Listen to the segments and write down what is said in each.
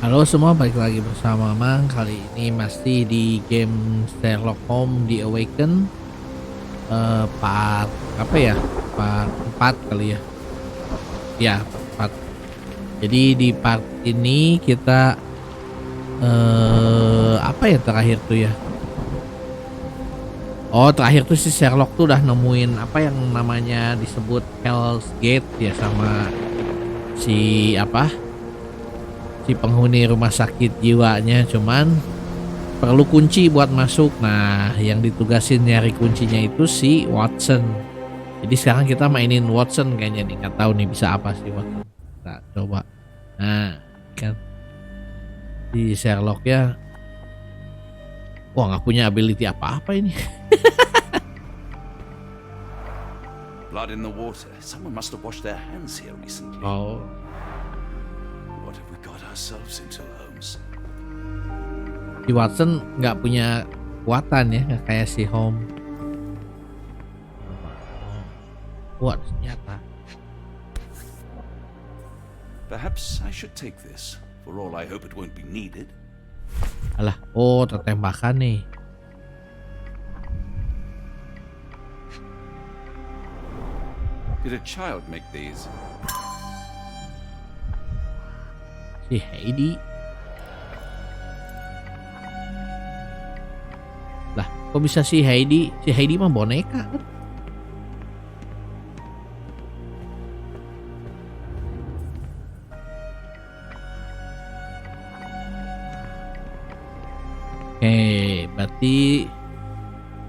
Halo semua, balik lagi bersama Mamang. Kali ini masih di game Sherlock Holmes di Awaken, part apa ya? Part 4 kali ya. Ya, part 4. Jadi di part ini kita apa ya terakhir tuh ya? Oh, terakhir tuh si Sherlock tuh udah nemuin apa yang namanya disebut Hell's Gate ya, sama si si penghuni rumah sakit jiwanya, cuman perlu kunci buat masuk. Nah, yang ditugasin nyari kuncinya itu si Watson. Jadi sekarang kita mainin Watson kayaknya nih, nggak tahu nih bisa apa sih Watson. Kita coba. Nah, kan di Sherlock ya, wah nggak punya ability apa-apa ini. Blood in the water. Someone must have washed their hands here recently. Oh, What have we got ourselves into, Holmes? si Watson nggak punya kekuatan ya, nggak kayak si Holmes. Kuat ternyata. Perhaps I should take this. For all I hope it won't be needed. Alah, oh tertembakan nih. Did a child make these? Si Heidi. Lah, kok bisa si Heidi? Si Heidi mah boneka kan? Berarti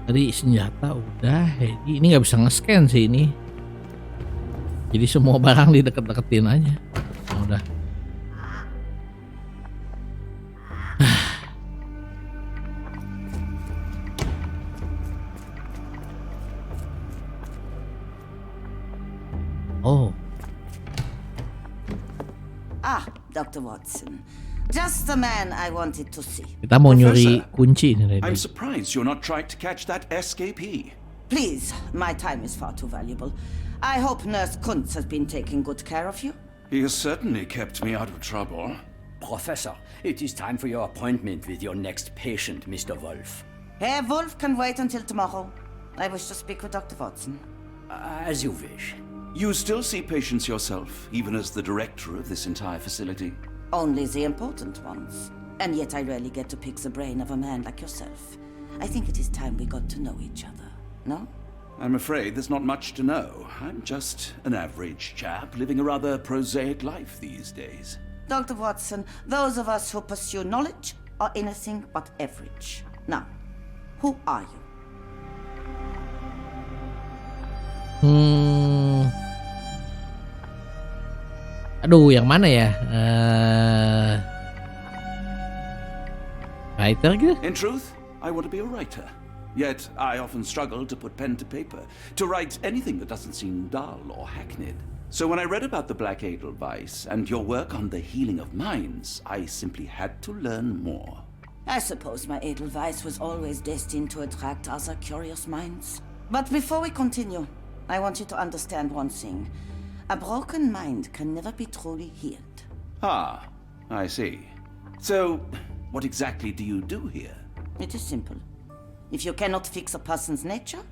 tadi senjata udah, Heidi. Ini nggak bisa nge-scan sih ini. Jadi semua barang dideket-deketin aja. Nah, udah. Oh, Dr. Watson. Just the man I wanted to see. kita mau nyuri Professor, kunci nih. I'm Heidi. surprised you're not trying to catch that escapee. Please, my time is far too valuable. I hope Nurse Kuntz has been taking good care of you. He has certainly kept me out of trouble. Professor, it is time for your appointment with your next patient, Mr. Wolf. Herr Wolf can wait until tomorrow. I wish to speak with Dr. Watson. As you wish. You still see patients yourself, even as the director of this entire facility. Only the important ones. And yet I rarely get to pick the brain of a man like yourself. I think it is time we got to know each other. No? I'm afraid there's not much to know. I'm just an average chap living a rather prosaic life these days. Dr. Watson, those of us who pursue knowledge are anything but average. Now, who are you? Aduh, yang mana ya? Writer gitu? In truth, I want to be a writer. Yet, I often struggle to put pen to paper, to write anything that doesn't seem dull or hackneyed. So when I read about the Black Edelweiss and your work on the healing of minds, I simply had to learn more. I suppose my Edelweiss was always destined to attract other curious minds. But before we continue, I want you to understand one thing. A broken mind can never be truly healed. Ah, I see. So, what exactly do you do here? It is simple. If you cannot fix a person's nature,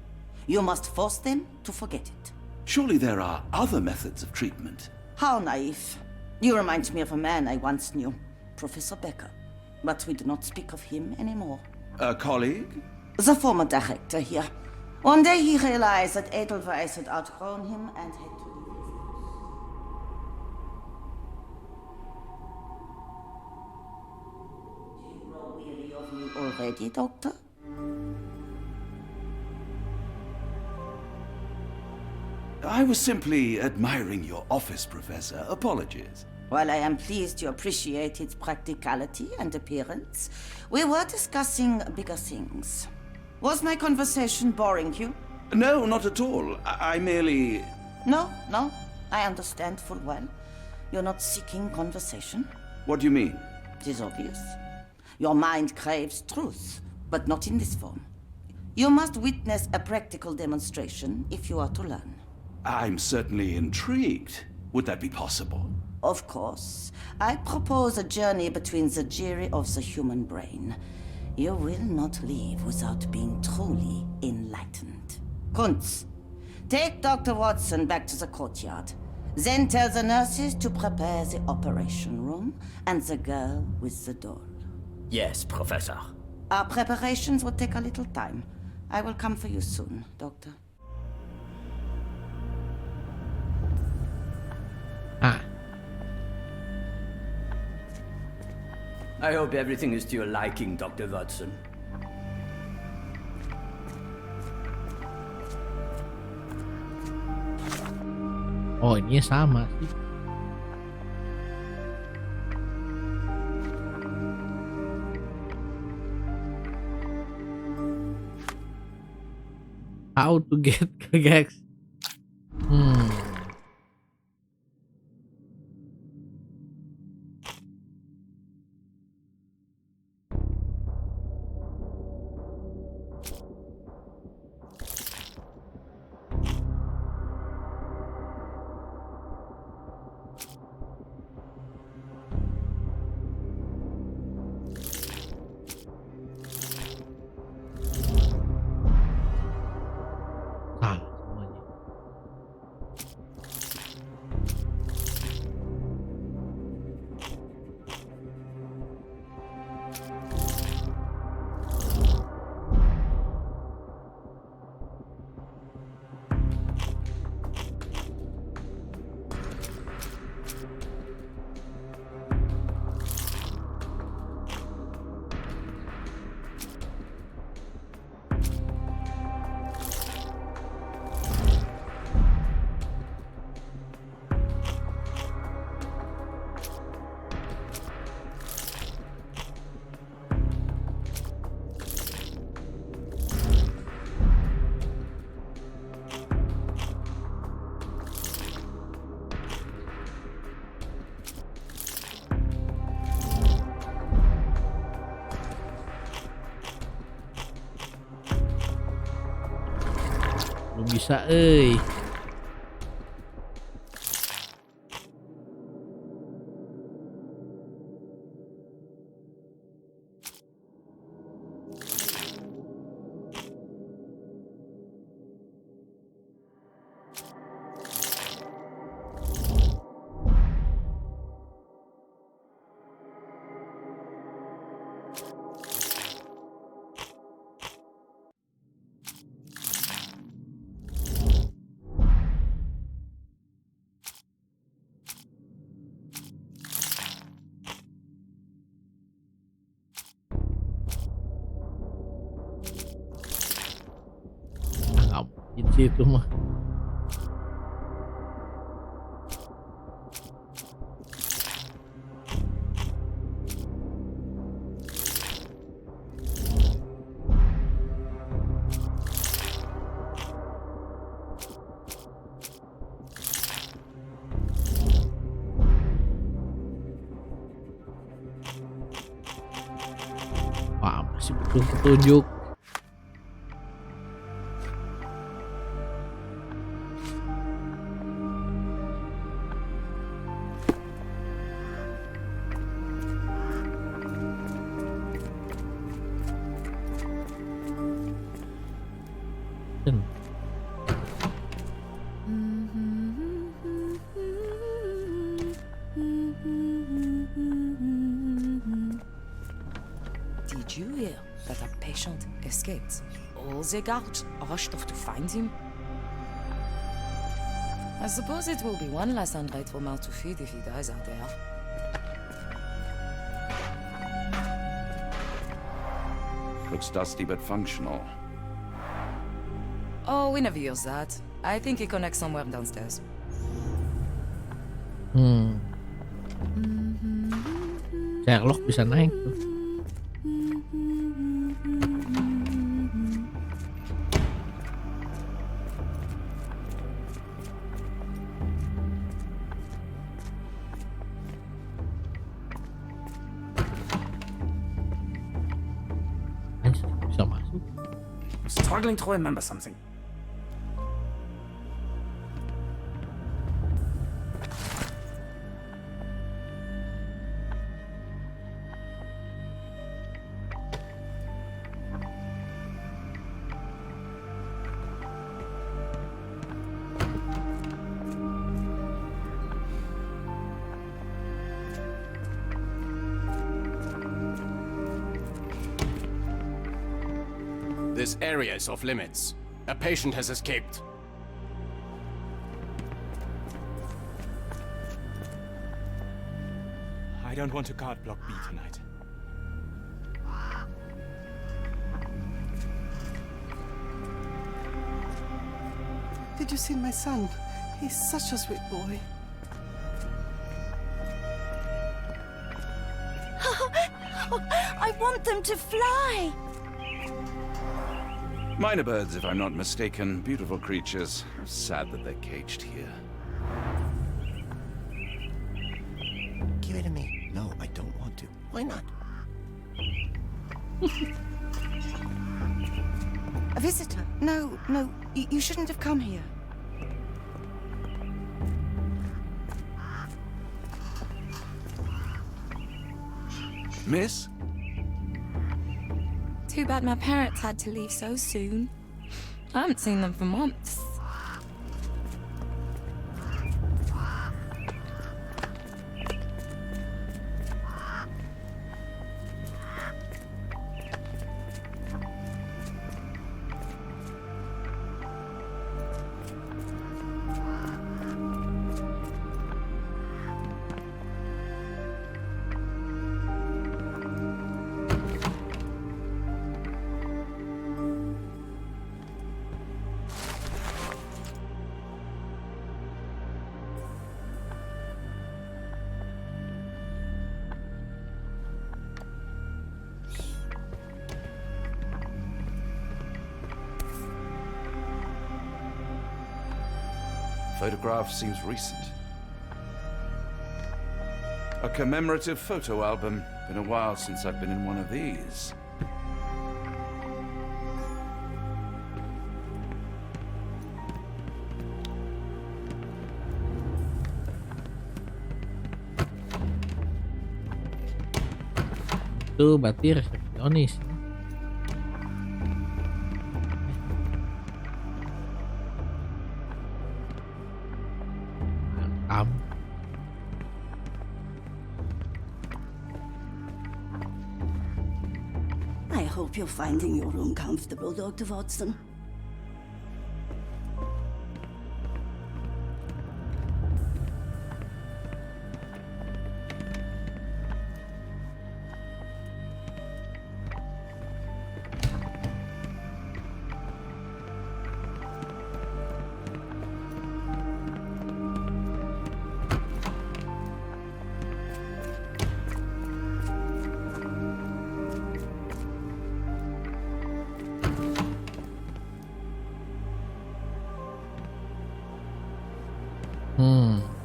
you must force them to forget it. Surely there are other methods of treatment. How naive. You remind me of a man I once knew, Professor Becker. But we do not speak of him anymore. A colleague? The former director here. One day he realized that Edelweiss had outgrown him and had to leave his post. Do you grow weary of me already, Doctor? I was simply admiring your office, Professor. Apologies. While I am pleased you appreciate its practicality and appearance, we were discussing bigger things. Was my conversation boring you? No, not at all. I merely... No, I understand full well. You're not seeking conversation. What do you mean? It is obvious. Your mind craves truth, but not in this form. You must witness a practical demonstration if you are to learn. I'm certainly intrigued. Would that be possible? Of course, I propose a journey between the jury of the human brain. You will not leave without being truly enlightened. Kunz, take Dr. Watson back to the courtyard. Then tell the nurses to prepare the operation room and the girl with the doll. Yes, Professor. Our preparations will take a little time. I will come for you soon, Doctor. Ah, I hope everything is to your liking, Dr. Watson. oh ini sama sih. How to get Gex? Salah semuanya. Belum bisa nggak mungkin sih itu mah. Wah, masih butuh petunjuk. Dan Did you hear that a patient escaped? All the guards rushed off to find him. I suppose it will be one less ungrateful mouth to feed if he dies out there. Looks dusty but functional. Oh, we never use that. I think it connects somewhere downstairs. Sherlock bisa naik tuh. Anjir, bisa masuk. I'm struggling to remember something. This area is off limits. A patient has escaped. I don't want to guard Block B tonight. Did you see my son? He's such a sweet boy. I want them to fly! Minor birds, if I'm not mistaken. Beautiful creatures. Sad that they're caged here. Give it to me. No, I don't want to. Why not? A visitor? No, you shouldn't have come here. Miss? Too bad my parents had to leave so soon. I haven't seen them for months. Photograph seems recent. A commemorative photo album. Been a while since I've been in one of these. Itu berarti resepsionis. Mantap. I hope you're finding your room comfortable, Dr. Watson.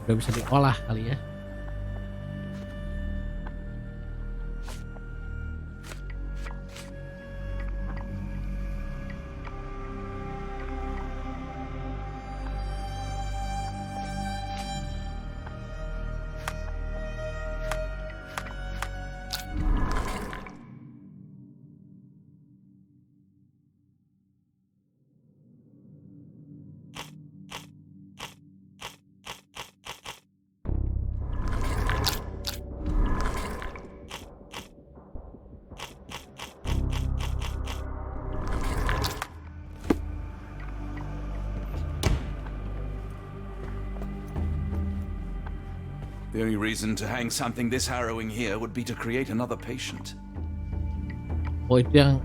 Udah bisa diolah kali ya. The only reason to hang something this harrowing here would be to create another patient. Oh, itu yang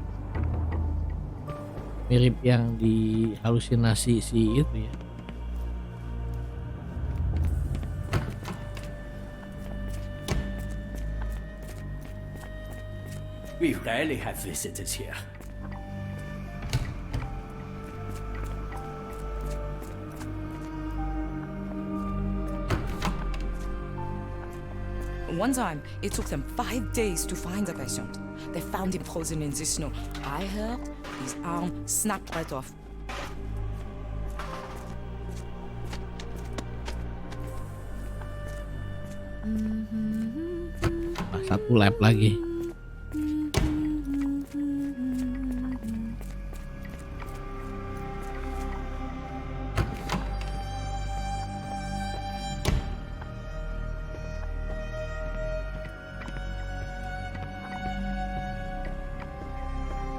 mirip yang di halusinasi si itu ya. We rarely have visitors here. One time, it took them 5 days to find the patient. They found him frozen in the snow. I heard his arm snapped right off. Satu lab lagi.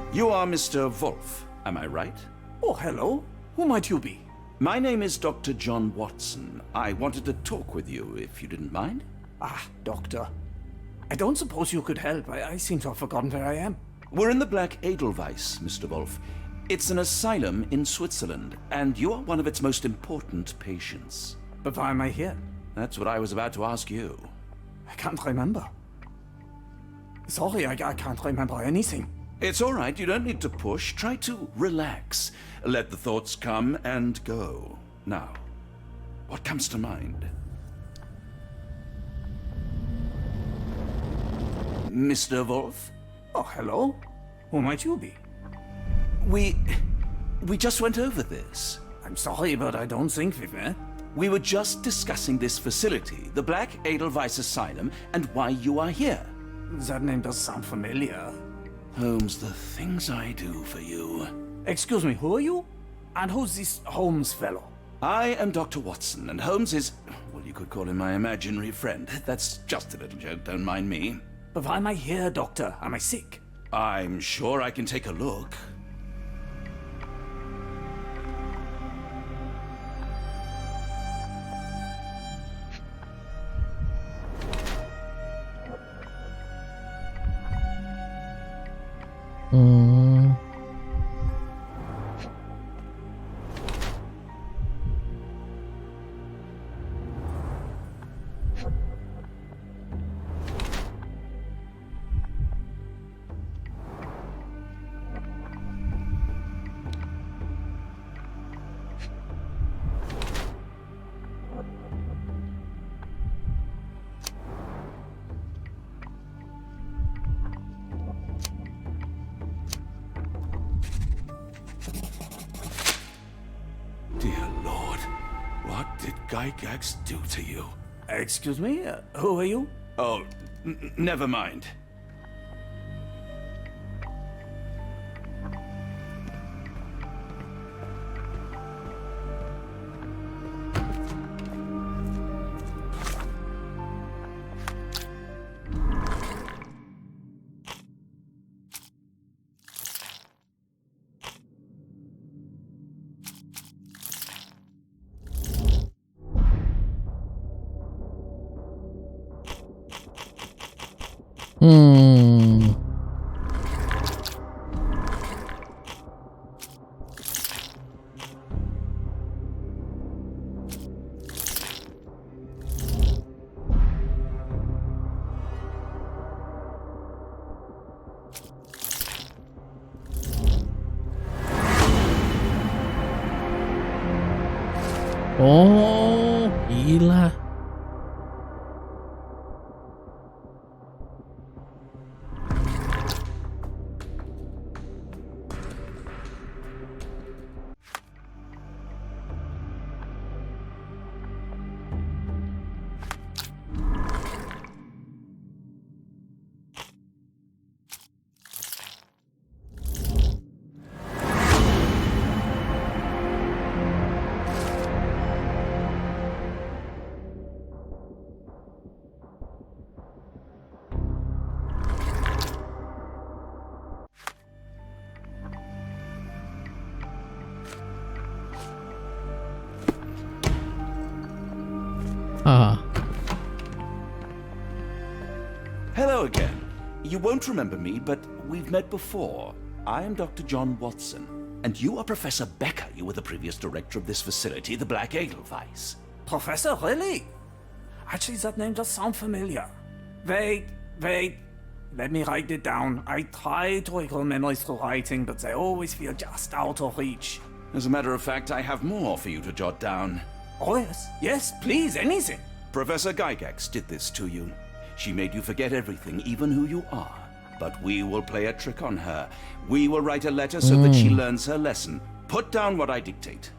You are Mr. Wolf. Am I right? Oh, hello. Who might you be? My name is Dr. John Watson. I wanted to talk with you, if you didn't mind. Ah, doctor. I don't suppose you could help. I seem to have forgotten where I am. We're in the Black Edelweiss, Mr. Wolf. It's an asylum in Switzerland, and you are one of its most important patients. But why am I here? That's what I was about to ask you. I can't remember. Sorry, I can't remember anything. It's all right. You don't need to push. Try to relax. Let the thoughts come and go. Now, what comes to mind? Mr. Wolf? Oh, hello. Who might you be? We just went over this. I'm sorry, but I don't think we've met. We were just discussing this facility, the Black Edelweiss Asylum, and why you are here. That name does sound familiar. Holmes, the things I do for you. Excuse me, who are you? And who's this Holmes fellow? I am Dr. Watson, and Holmes is, well, you could call him my imaginary friend. That's just a little joke, don't mind me. But why am I here, doctor? Am I sick? I'm sure I can take a look. Dear Lord, what did Gygax do to you? Excuse me, who are you? Oh, never mind. Oh, gila. Hello again. You won't remember me, but we've met before. I am Dr. John Watson, and you are Professor Becker. You were the previous director of this facility, the Black Edelweiss. Professor, really? Actually, that name does sound familiar. Wait. Let me write it down. I try to recall memories through writing, but they always feel just out of reach. As a matter of fact, I have more for you to jot down. Oh, yes. Yes, please, anything. Professor Gygax did this to you. She made you forget everything, even who you are. But we will play a trick on her. We will write a letter so that she learns her lesson. Put down what I dictate.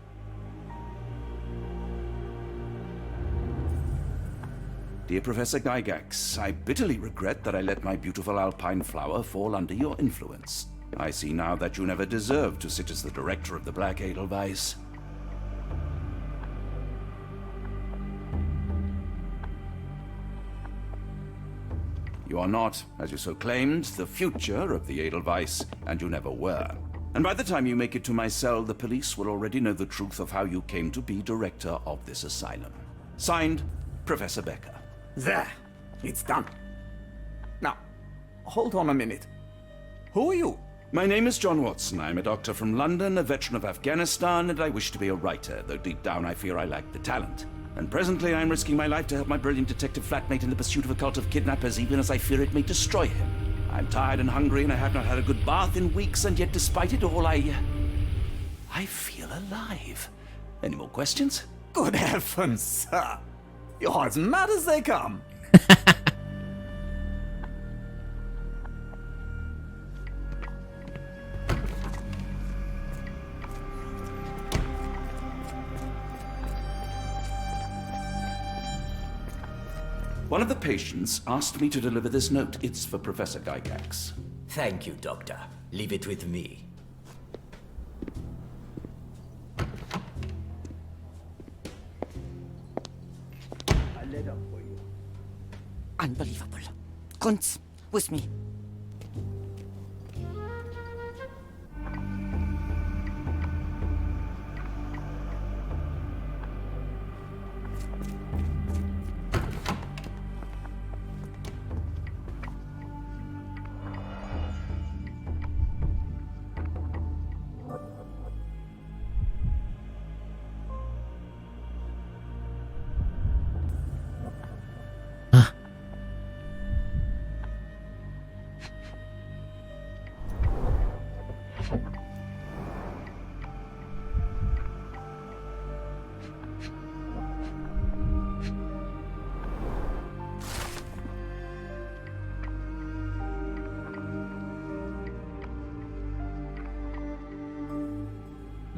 Dear Professor Gygax, I bitterly regret that I let my beautiful alpine flower fall under your influence. I see now that you never deserved to sit as the director of the Black Edelweiss. You are not, as you so claimed, the future of the Edelweiss, and you never were. And by the time you make it to my cell, the police will already know the truth of how you came to be director of this asylum. Signed, Professor Becker. There. It's done. Now, hold on a minute. Who are you? My name is John Watson. I'm a doctor from London, a veteran of Afghanistan, and I wish to be a writer, though deep down I fear I lack the talent. And presently I'm risking my life to help my brilliant detective flatmate in the pursuit of a cult of kidnappers, even as I fear it may destroy him. I'm tired and hungry, and I have not had a good bath in weeks, and yet despite it all, I feel alive. Any more questions? Good heavens, sir. You're as mad as they come. One of the patients asked me to deliver this note. It's for Professor Gygax. Thank you, Doctor. Leave it with me. A letter for you. Unbelievable. Kunz, with me.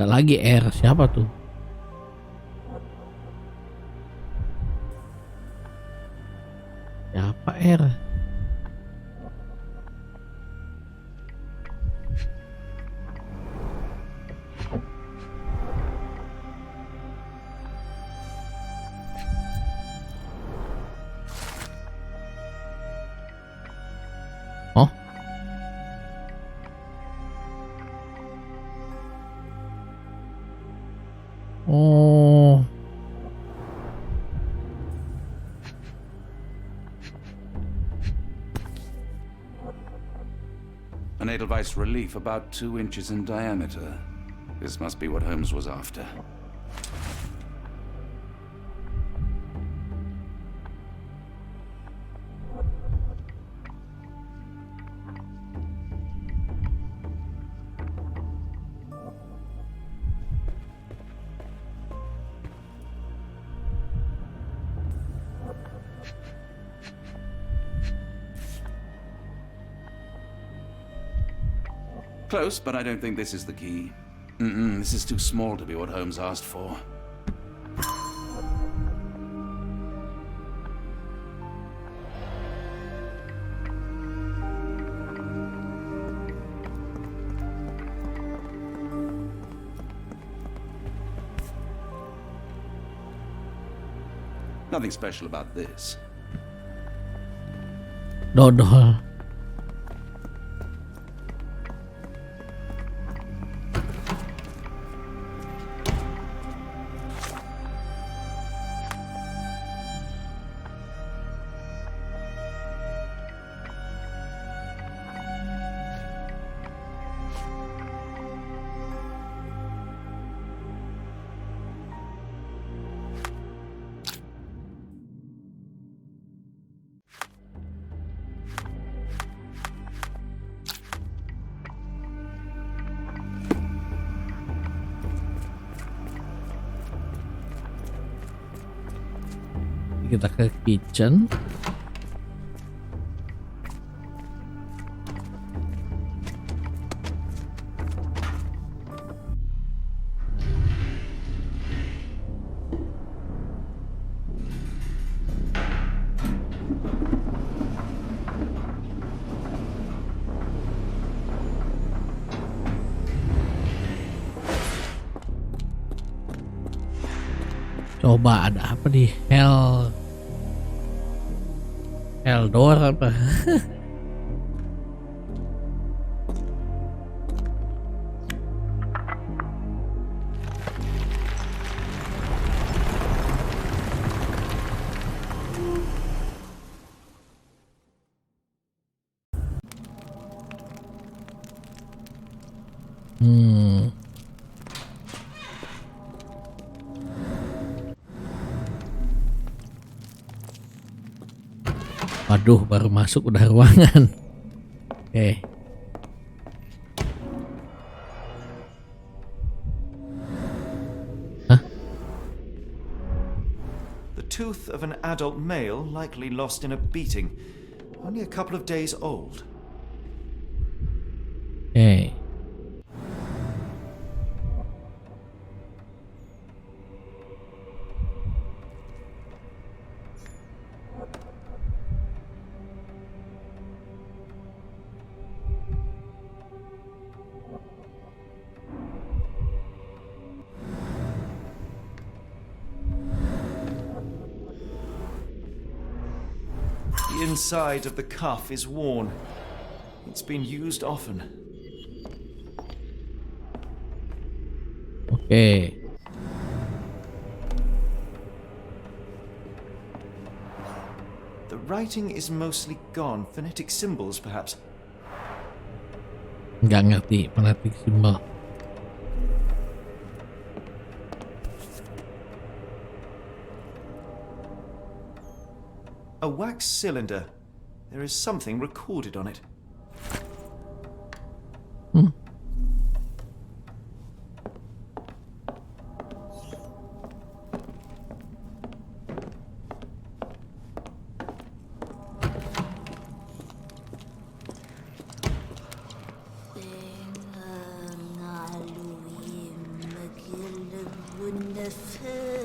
Ada lagi R, siapa tuh? Siapa R? Oh, oh, An Edelweiss relief about 2 inches in diameter. This must be what Holmes was after. Close, but I don't think this is the key. This is too small to be what Holmes asked for. Nothing special about this. dodol. Kita ke kitchen. Coba ada apa di Hell door apa? Waduh, baru masuk udah ruangan. Oke. The tooth of an adult male likely lost in a beating. Only a couple of days old. Oke. The inside of the cuff is worn. It's been used often. Oke. The writing is mostly gone. Phonetic symbols, perhaps. Nggak ngerti phonetic symbol. A wax cylinder. There is something recorded on it.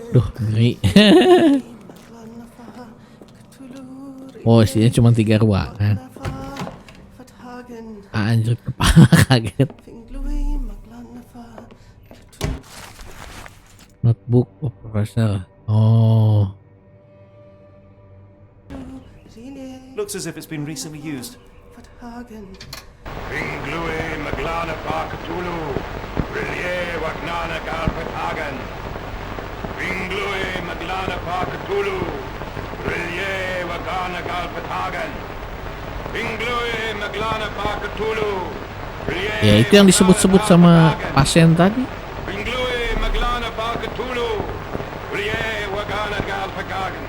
Duh, ngeri. Oh, isinya cuma 3 ruangan. Anjir, kepala kaget. Notebook of professor. Oh. Looks as if it's been recently used. Ringlui Maglana Pakatulu, Rillier Wagnana Galpatagan. Ringlui Maglana Pakatulu, Rillier Wagana Galpatagan. Ringlui Maglana Pakatulu. Ya itu yang disebut-sebut sama pasien tadi. Ringlui Maglana Pakatulu, Rillier Wagana Galpatagan.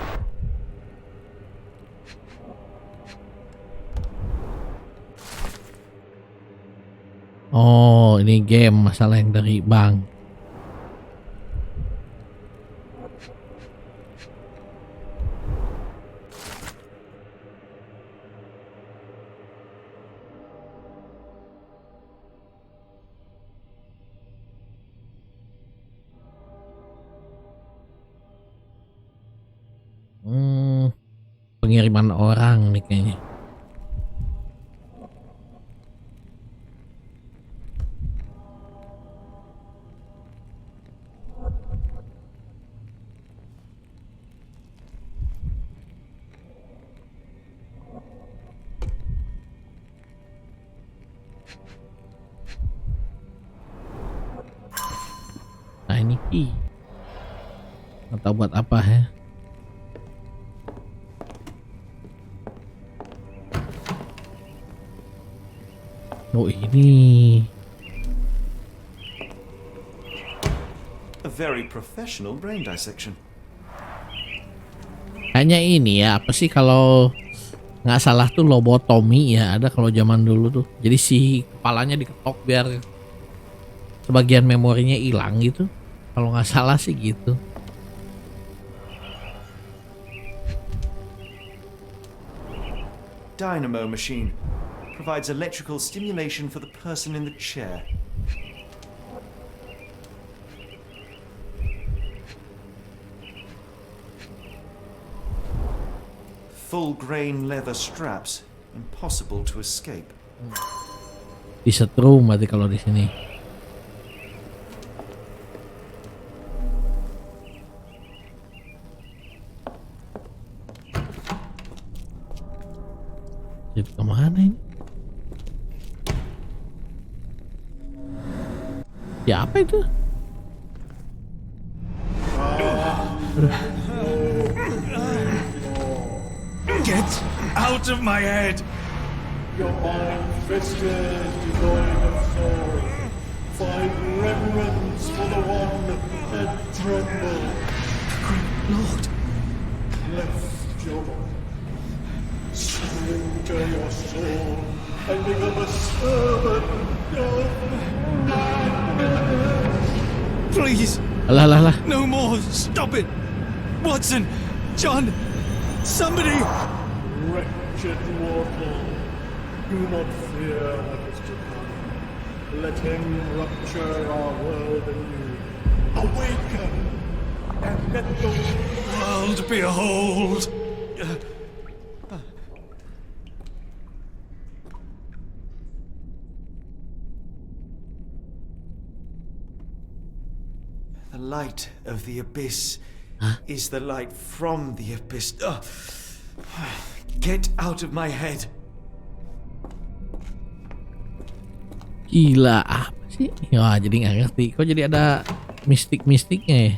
Oh, ini game masalah yang dari bank. Pengiriman orang nih kayaknya. Nah ini key. Nggak tahu buat apa ya. Oh ini. A very professional brain dissection. Kayaknya ini ya, apa sih kalau nggak salah tuh lobotomi ya, ada kalau zaman dulu tuh. Jadi si kepalanya diketok biar sebagian memorinya hilang gitu. Kalau nggak salah sih gitu. Dynamo machine. Provides electrical stimulation for the person in the chair. Full grain leather straps. Impossible to escape. Disetrum berarti kalau di sini. Jadi kemana ini? Ya apa itu? Get out of my head! Your mind twisted, devoid of soul. Find reverence for the one and tremble. Lord, Lift your body. Surrender your soul and become a servant of madness. please, Alah, alah, alah. no more. Stop it. Watson, John, somebody. Wretched mortal, do not fear what is to come. Let him rupture our world anew. Awaken and let the World behold. The light of the abyss is the light from the abyss. Get out of my head. Gila apa sih? Wah, jadi nggak ngerti. Kok jadi ada mistik-mistiknya ya?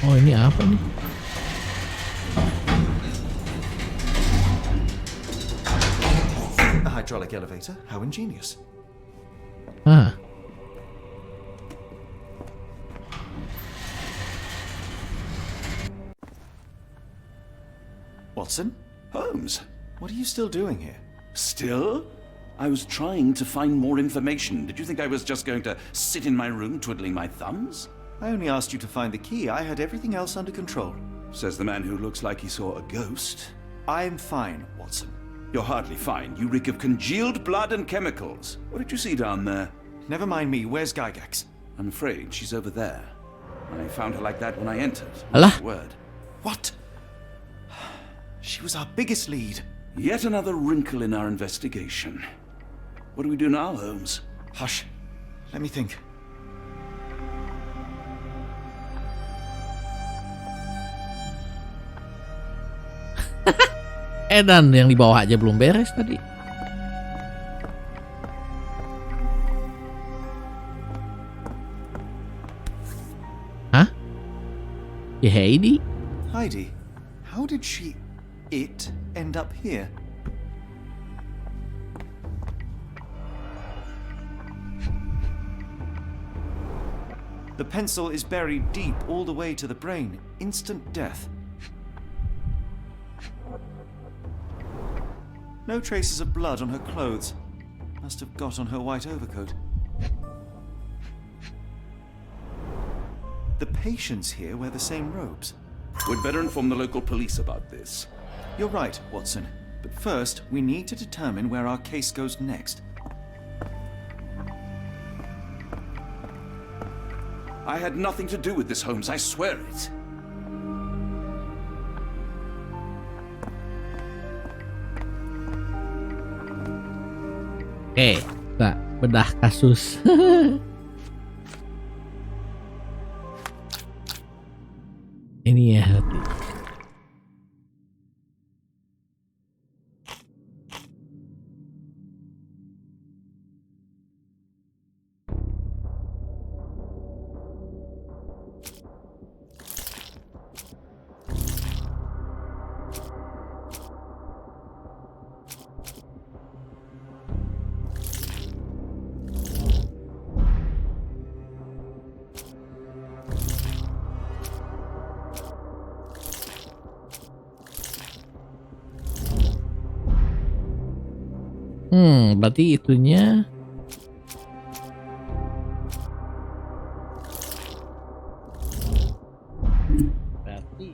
Oh, ini apa nih? A hydraulic elevator? How ingenious. Ah, Watson, Holmes, what are you still doing here? still? I was trying to find more information. Did you think I was just going to sit in my room twiddling my thumbs? I only asked you to find the key. I had everything else under control. Says the man who looks like he saw a ghost. I'm fine, Watson. You're hardly fine. You reek of congealed blood and chemicals. What did you see down there? Never mind me. Where's Gygax? I'm afraid she's over there. I found her like that when I entered. Alah. Word. What? She was our biggest lead. Yet another wrinkle in our investigation. What do we do now, Holmes? Hush. Let me think. Edan yang di bawah aja belum beres tadi. Hah? Ya Heidi? Heidi, how did it end up here? The pencil is buried deep all the way to the brain. Instant death. No traces of blood on her clothes. Must have got on her white overcoat. The patients here wear the same robes. We'd better inform the local police about this. You're right, Watson. But first, we need to determine where our case goes next. I had nothing to do with this, Holmes. I swear it. Oke, kita bedah kasus. Ini ya hati. Berarti itunya berarti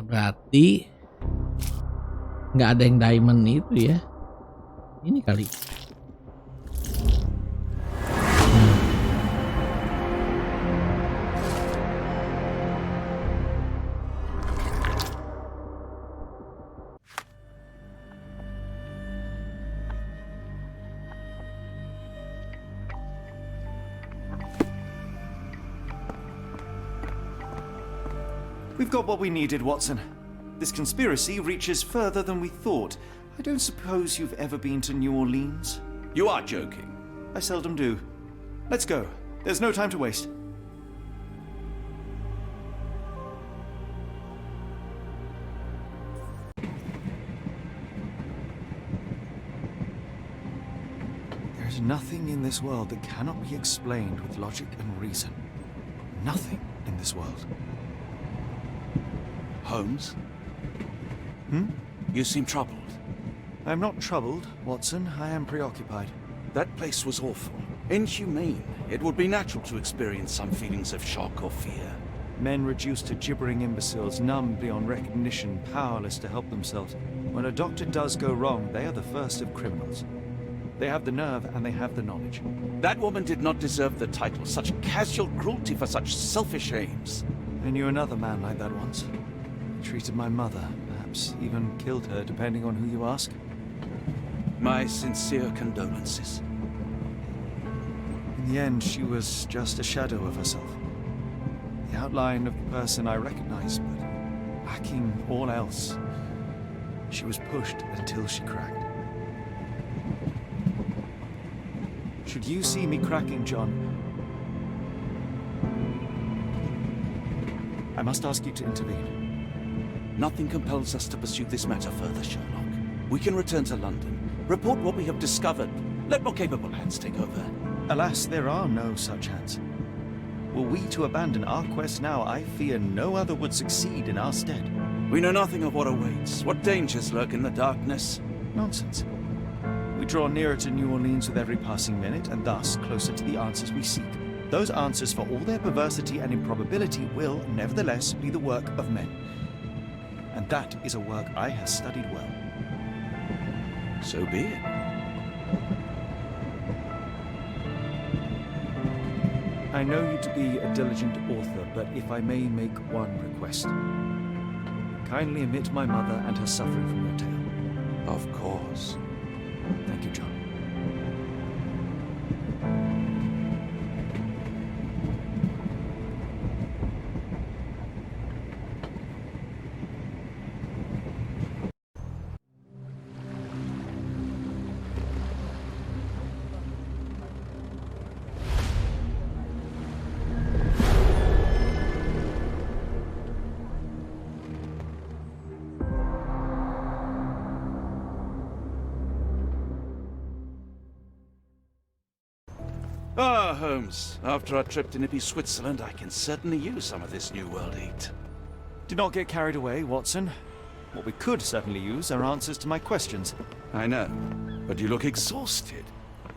Berarti nggak ada yang diamond itu ya. Ini kali. We've got what we needed, Watson. This conspiracy reaches further than we thought. I don't suppose you've ever been to New Orleans? You are joking. I seldom do. Let's go. There's no time to waste. There's nothing in this world that cannot be explained with logic and reason. Nothing in this world. Holmes? Hmm? You seem troubled. I'm not troubled, Watson. I am preoccupied. That place was awful. Inhumane. It would be natural to experience some feelings of shock or fear. Men reduced to gibbering imbeciles, numb beyond recognition, powerless to help themselves. When a doctor does go wrong, they are the first of criminals. They have the nerve and they have the knowledge. That woman did not deserve the title. Such casual cruelty for such selfish aims. I knew another man like that once. He treated my mother, perhaps even killed her, depending on who you ask. My sincere condolences. In the end, she was just a shadow of herself. The outline of the person I recognized, but lacking all else. She was pushed until she cracked. Should you see me cracking, John, I must ask you to intervene. Nothing compels us to pursue this matter further, Sherlock. We can return to London, report what we have discovered. Let more capable hands take over. Alas, there are no such hands. Were we to abandon our quest now, I fear no other would succeed in our stead. We know nothing of what awaits, what dangers lurk in the darkness. Nonsense. We draw nearer to New Orleans with every passing minute, and thus closer to the answers we seek. Those answers, for all their perversity and improbability, will, nevertheless, be the work of men. And that is a work I have studied well. So be it. I know you to be a diligent author, but if I may make one request. Kindly omit my mother and her suffering from your tale. Of course. Thank you, John. Ah, Holmes. After our trip to nippy Switzerland, I can certainly use some of this New World heat. Do not get carried away, Watson. What we could certainly use are answers to my questions. I know, but you look exhausted.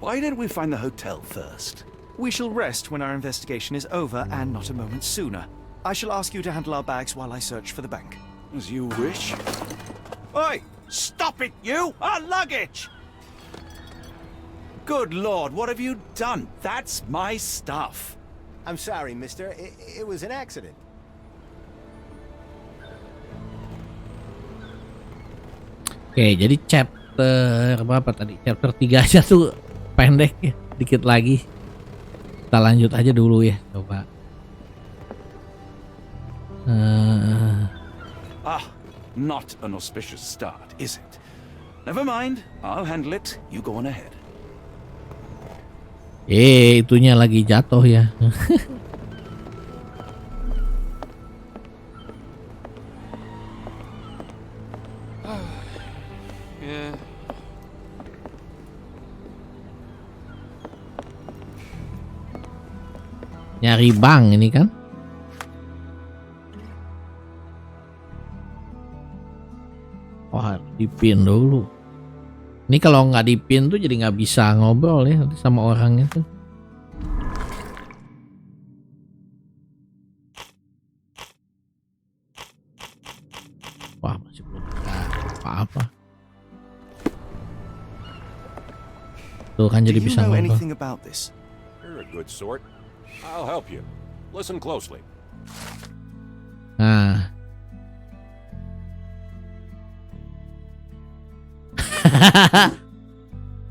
Why didn't we find the hotel first? We shall rest when our investigation is over, and not a moment sooner. I shall ask you to handle our bags while I search for the bank. As you wish. Oi! Stop it, you! Our luggage! Good Lord, what have you done? That's my stuff. I'm sorry, mister. It was an accident. Oke, jadi chapter berapa tadi? Chapter 3 aja tuh pendek ya, dikit lagi. Kita lanjut aja dulu ya, coba. Not an auspicious start, is it? Never mind, I'll handle it. You go on ahead. Itunya lagi jatuh ya. Yeah. Nyari bank ini kan. Wah, dipin dulu. Ini kalau nggak dipin tuh jadi nggak bisa ngobrol ya nanti sama orangnya tuh. Tuh kan Do jadi you bisa know ngobrol. anything about this? You're a good sort. I'll help you. Listen closely. Nah.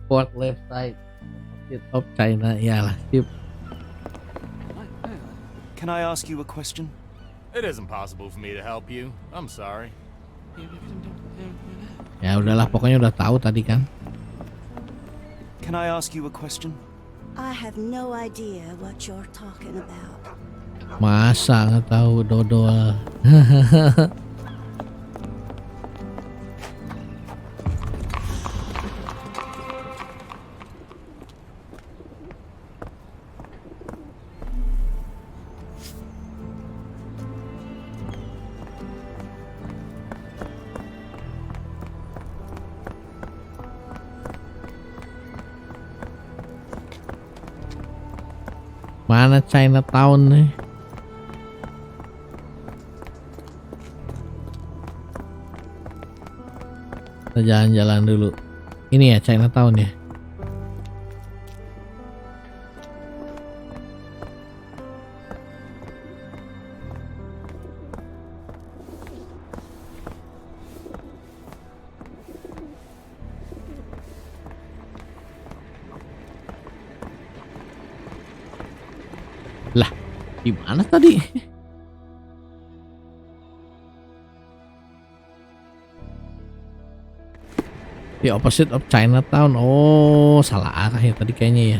Port left side of China. Iyalah, sip. Can I ask you a question? It isn't possible for me to help you. I'm sorry. Ya udahlah, pokoknya udah tahu tadi kan. Can I ask you a question? I have no idea what you're talking about. Masa nggak tahu dodol. Mana Chinatown nih? Kita jalan-jalan dulu. Ini ya Chinatown ya. Lah, gimana tadi? The opposite of Chinatown. Oh, salah arah ya tadi kayaknya ya.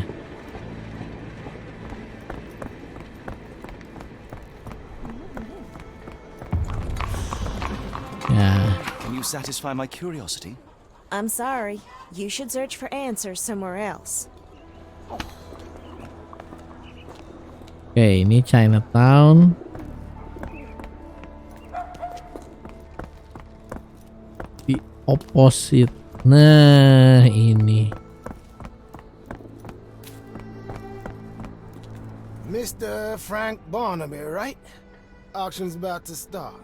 Ya. Can you satisfy my curiosity? I'm sorry. You should search for answers somewhere else. Oke, ini Chinatown. Di opposite. Nah, ini. Mr. Frank Barnaby, right? Auction's about to start.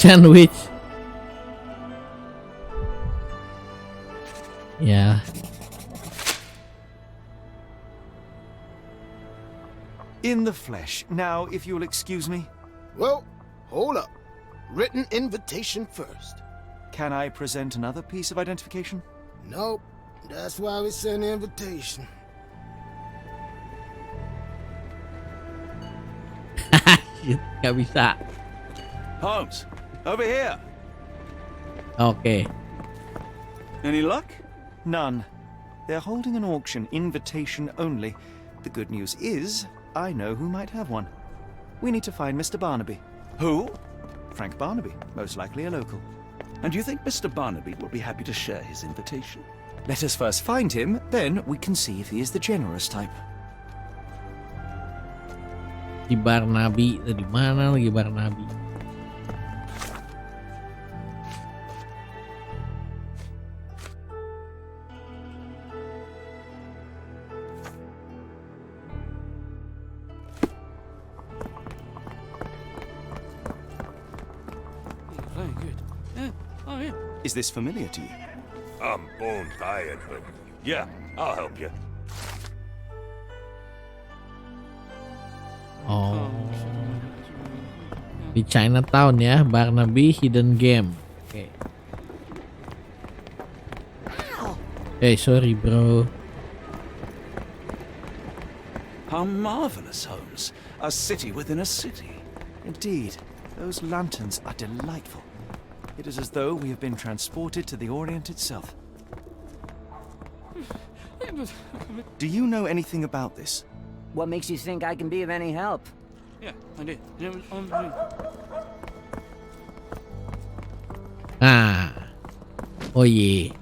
Sandwich. Ya. In the flesh. Now, if you'll excuse me. Well, hold up. Written invitation first. Can I present another piece of identification? Nope. That's why we send the invitation. Shit, gak bisa. Holmes, over here. Oke. Any luck? None. They're holding an auction, invitation only. The good news is, I know who might have one. We need to find Mr. Barnaby. Who? Frank Barnaby, most likely a local. And you think Mr. Barnaby will be happy to share his invitation? Let us first find him, then we can see if he is the generous type. Di Barnaby, di mana lagi Barnaby? Very good. Oh, yeah. Is this familiar to you? I'm bone tired, but yeah, I'll help you. Oh. Di Chinatown ya, Barnaby Hidden Game. Oke. Hey, sorry bro. How marvelous, Holmes. A city within a city. Indeed. Those lanterns are delightful. It is as though we have been transported to the Orient itself. Do you know anything about this? What makes you think I can be of any help? Yeah, I did. It was on Ah. Oh yeah.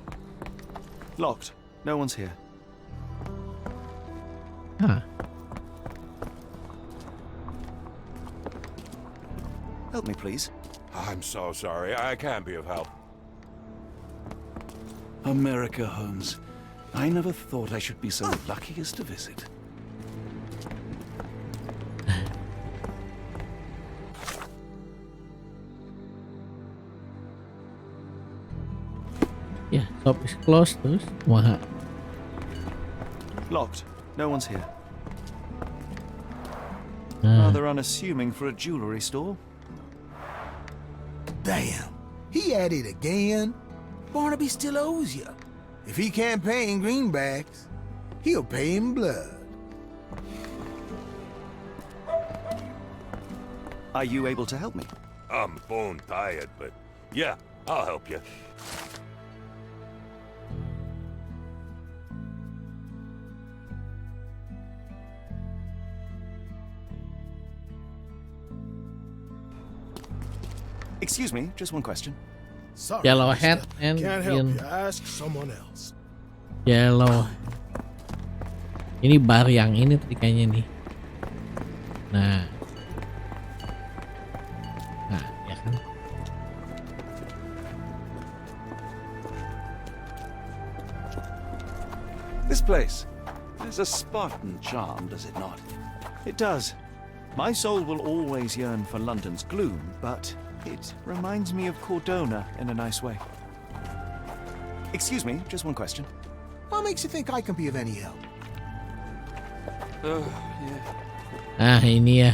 Locked. No one's here. Ah. Help me, please. I'm so sorry. I can't be of help. America, Holmes. I never thought I should be so lucky as to visit. Yeah, shop is closed terus. Wah. Locked. No one's here. Ah. Rather unassuming for a jewelry store. Damn, he at it again. Barnaby still owes you. If he can't pay in greenbacks, he'll pay in blood. Are you able to help me? I'm bone tired, but yeah, I'll help you. Excuse me, just one question. Sorry, Yellow mister. hat and Can't help green. you. Ask someone else. Yellow. Ini bar yang ini tadi kayaknya nih. Nah. Nah, ya kan. This place has a Spartan charm, does it not? It does. My soul will always yearn for London's gloom, but it reminds me of Cordona in a nice way. Excuse me, just one question. What makes you think I can be of any help? Ah, ini ya.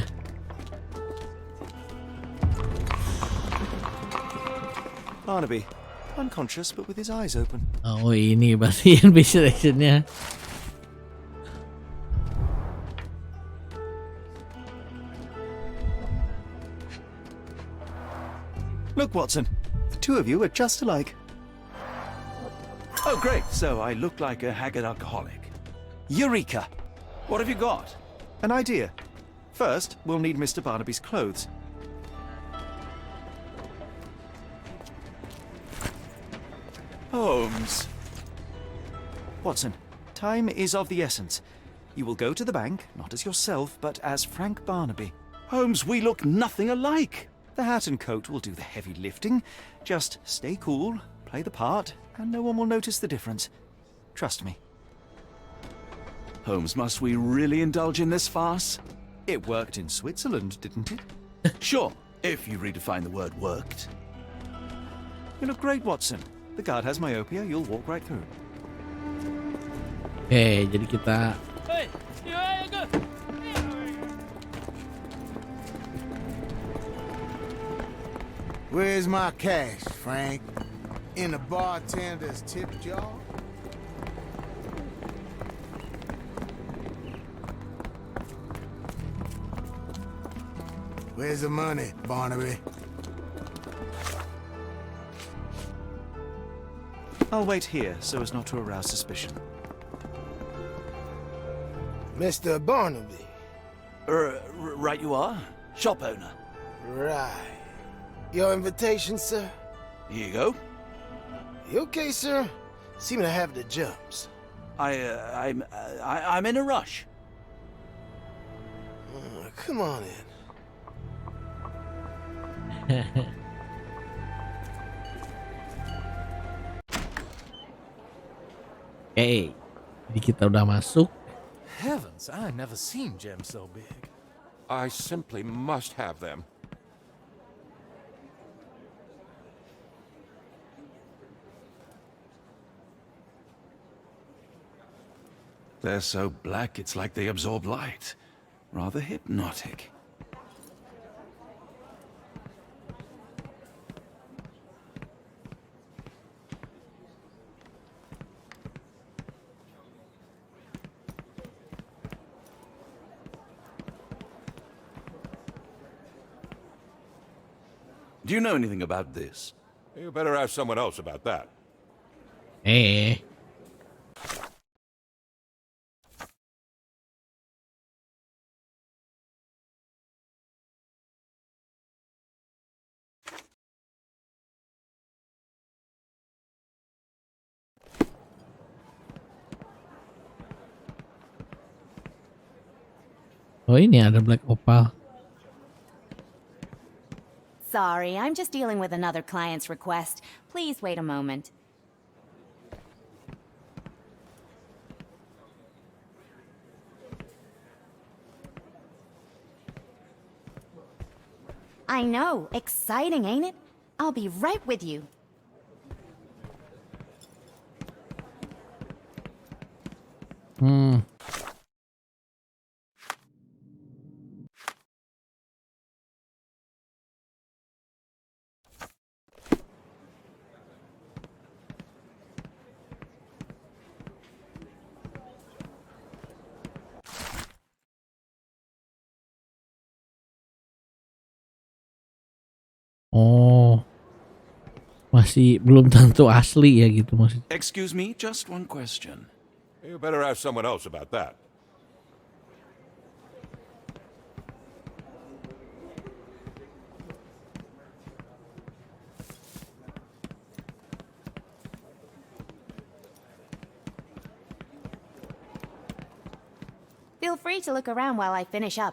Barnaby, unconscious but with his eyes open. Oh, ini berarti investigationnya. Look, Watson, the two of you are just alike. Oh, great. So I look like a haggard alcoholic. Eureka! What have you got? An idea. First, we'll need Mr. Barnaby's clothes. Holmes. Watson, time is of the essence. You will go to the bank, not as yourself, but as Frank Barnaby. Holmes, we look nothing alike. The hat and coat will do the heavy lifting. Just stay cool, play the part, and no one will notice the difference. Trust me. Holmes, must we really indulge in this farce? It worked in Switzerland, didn't it? Sure, if you redefine the word worked. You look great, Watson. The guard has myopia, you'll walk right through. Oke, jadi kita Where's my cash, Frank? In the bartender's tip jar? Where's the money, Barnaby? I'll wait here so as not to arouse suspicion. Mr. Barnaby. Right you are. Shop owner. Right. Your invitation, sir? Here you go. You okay, sir? Seem to have the jumps. I'm in a rush. Come on in. Oke, jadi kita udah masuk. Heavens, I never seen gems so big. I simply must have them. They're so black, it's like they absorb light. Rather hypnotic. Do you know anything about this? You better ask someone else about that. Oh, ini ada black opal. sorry. I'm just dealing with another client's request. Please wait a moment. I know. Exciting, ain't it? I'll be right with you. Oh, masih belum tentu asli ya gitu maksudnya. Excuse me, just one question. You better ask someone else about that. Feel free to look around while I finish up.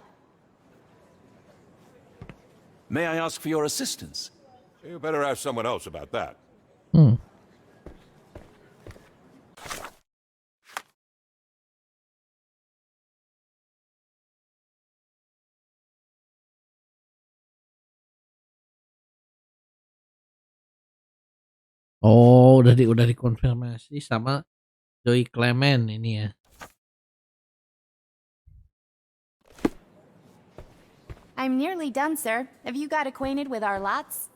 May I ask for your assistance? You better ask someone else about that. Oh, udah dikonfirmasi sama Joey Clement ini ya. I'm nearly done, sir. Have you got acquainted with our lots?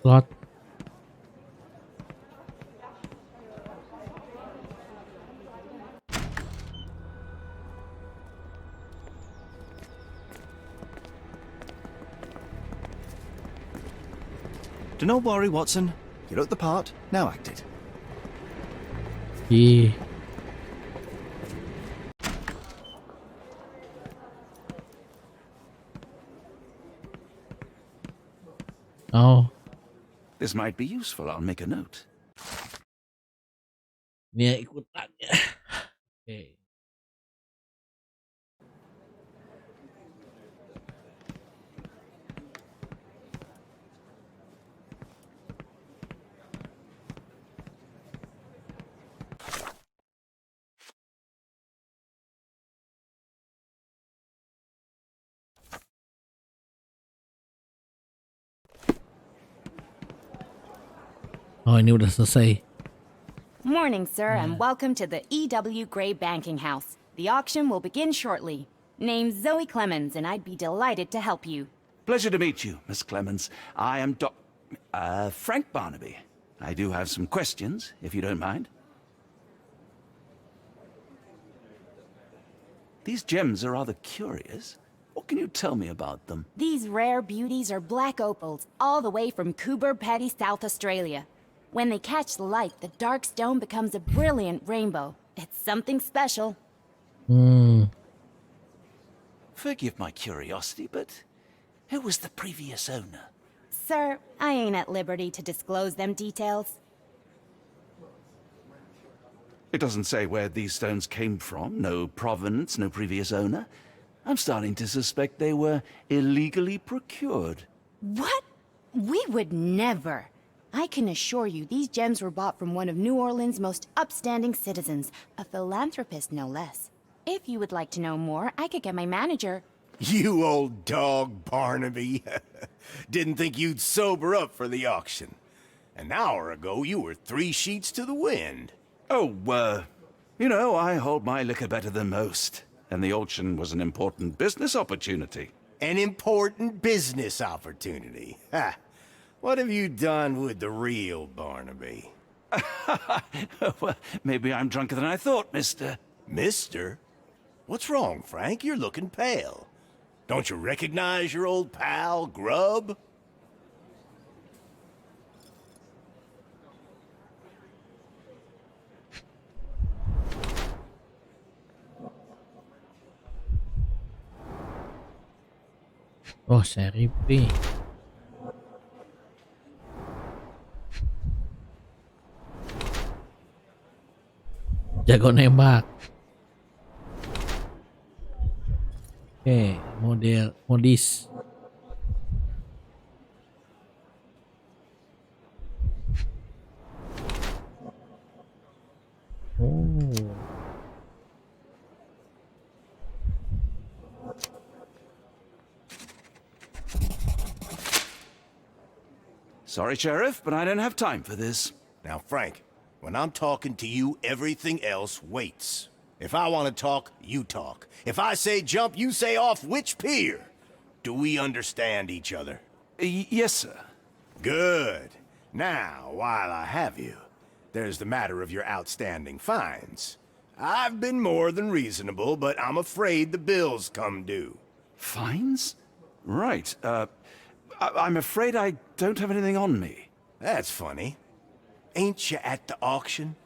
Lot. Do not worry, Watson. You look the part, now act it. Ih. Oh, This might be useful. I'll make a note. ini ya ikutannya. Oke. Oh, ini udah selesai. Morning, sir, and welcome to the E.W. Gray Banking House. The auction will begin shortly. Name's Zoe Clemens, and I'd be delighted to help you. Pleasure to meet you, Miss Clemens. I am Frank Barnaby. I do have some questions, if you don't mind. These gems are rather curious. What can you tell me about them? These rare beauties are black opals, all the way from Coober Pedy, South Australia. When they catch the light, the dark stone becomes a brilliant rainbow. It's something special. Forgive my curiosity, but who was the previous owner? Sir, I ain't at liberty to disclose them details. It doesn't say where these stones came from. No provenance, no previous owner. I'm starting to suspect they were illegally procured. What? We would never. I can assure you these gems were bought from one of New Orleans' most upstanding citizens, a philanthropist no less. If you would like to know more, I could get my manager. You old dog, Barnaby. Didn't think you'd sober up for the auction. An hour ago, you were 3 sheets to the wind. Oh, you know, I hold my liquor better than most. And the auction was an important business opportunity. An important business opportunity. Ha! What have you done with the real Barnaby? Well, maybe I'm drunker than I thought, mister. Mister? What's wrong, Frank? You're looking pale. Don't you recognize your old pal, Grub? Oh, seri B. Jago nembak. Oke, modis. Sorry, Sheriff, but I don't have time for this. Now, Frank, when I'm talking to you, everything else waits. If I want to talk, you talk. If I say jump, you say off which pier. Do we understand each other? Yes, sir. Good. Now, while I have you, there's the matter of your outstanding fines. I've been more than reasonable, but I'm afraid the bills come due. Fines? Right. I'm afraid I don't have anything on me. That's funny. Ain't you at the auction?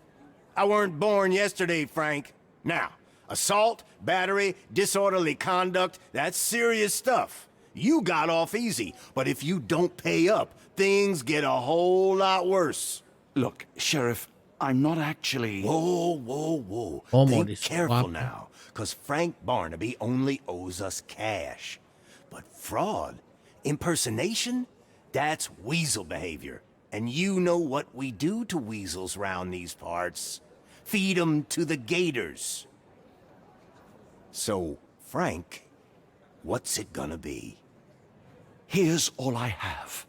I weren't born yesterday, Frank. Now, assault, battery, disorderly conduct, that's serious stuff. You got off easy, but if you don't pay up, things get a whole lot worse. Look, Sheriff, I'm not actually... Whoa. Think careful now, because Frank Barnaby only owes us cash. But fraud, impersonation, that's weasel behavior. And you know what we do to weasels round these parts. Feed 'em to the gators. So, Frank, what's it gonna be? Here's all I have.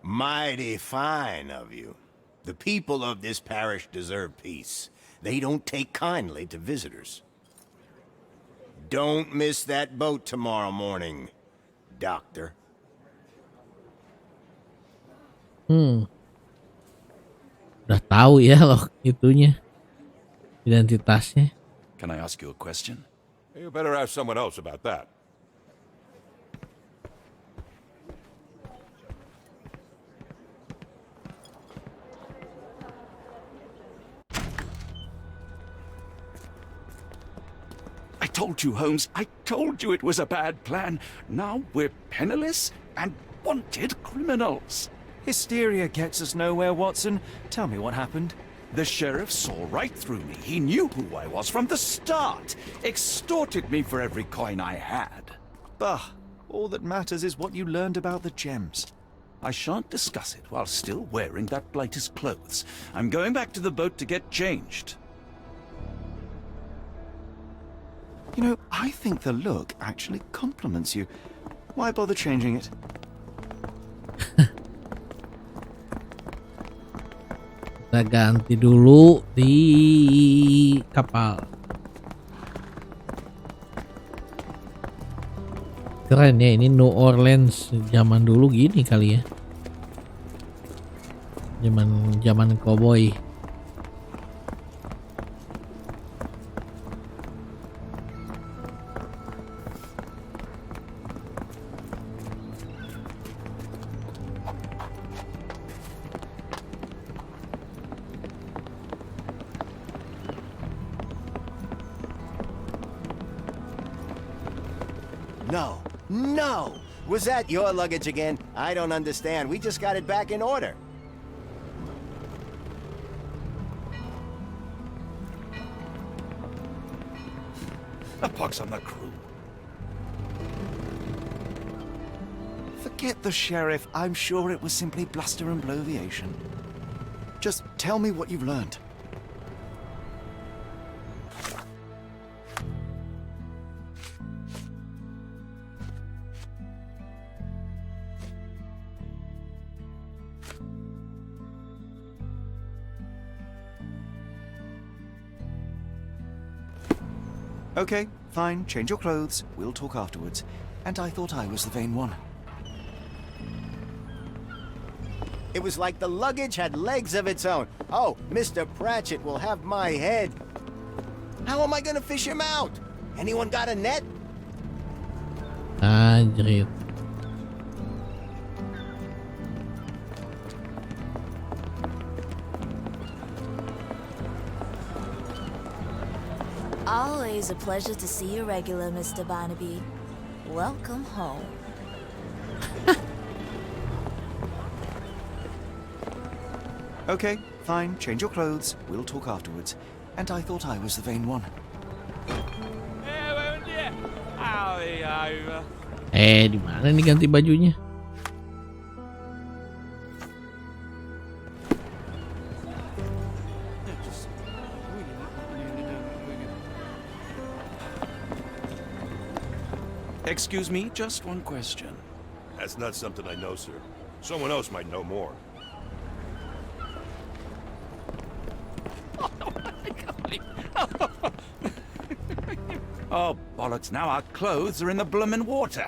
Mighty fine of you. The people of this parish deserve peace. They don't take kindly to visitors. Don't miss that boat tomorrow morning, Doctor. Udah tahu ya loh itunya. Identitasnya. Can I ask you a question? You better ask someone else about that. I told you, Holmes. I told you it was a bad plan. Now we're penniless and wanted criminals. Hysteria gets us nowhere, Watson. Tell me what happened. The sheriff saw right through me. He knew who I was from the start. Extorted me for every coin I had. Bah, all that matters is what you learned about the gems. I shan't discuss it while still wearing that blighter's clothes. I'm going back to the boat to get changed. You know, I think the look actually compliments you. Why bother changing it? Kita ganti dulu di kapal. Keren ya, ini New Orleans zaman dulu gini kali ya. Zaman cowboy. No! Was that your luggage again? I don't understand. We just got it back in order. A pox on the crew. Forget the sheriff. I'm sure it was simply bluster and bloviation. Just tell me what you've learned. Okay, fine, change your clothes. We'll talk afterwards. And I thought I was the vain one. It was like the luggage had legs of its own. Oh, Mr. Pratchett will have my head. How am I gonna fish him out? Anyone got a net? Anjir. Always a pleasure to see you regular, Mr. Barnaby. Welcome home. Okay, fine, change your clothes. We'll talk afterwards. And I thought I was the vain one. Di mana nih ganti bajunya? Excuse me, just one question. That's not something I know, sir. Someone else might know more. Oh, bollocks, now our clothes are in the bloomin' water.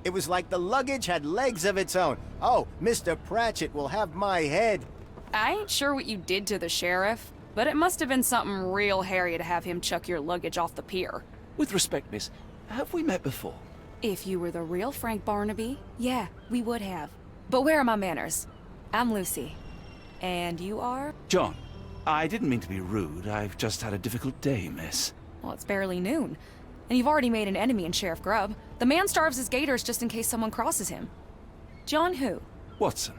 It was like the luggage had legs of its own. Oh, Mr. Pratchett will have my head. I ain't sure what you did to the sheriff, but it must have been something real hairy to have him chuck your luggage off the pier. With respect, miss, have we met before? If you were the real Frank Barnaby, yeah, we would have. But where are my manners? I'm Lucy. And you are? John, I didn't mean to be rude. I've just had a difficult day, miss. Well, it's barely noon. And you've already made an enemy in Sheriff Grubb. The man starves his gators just in case someone crosses him. John who? Watson.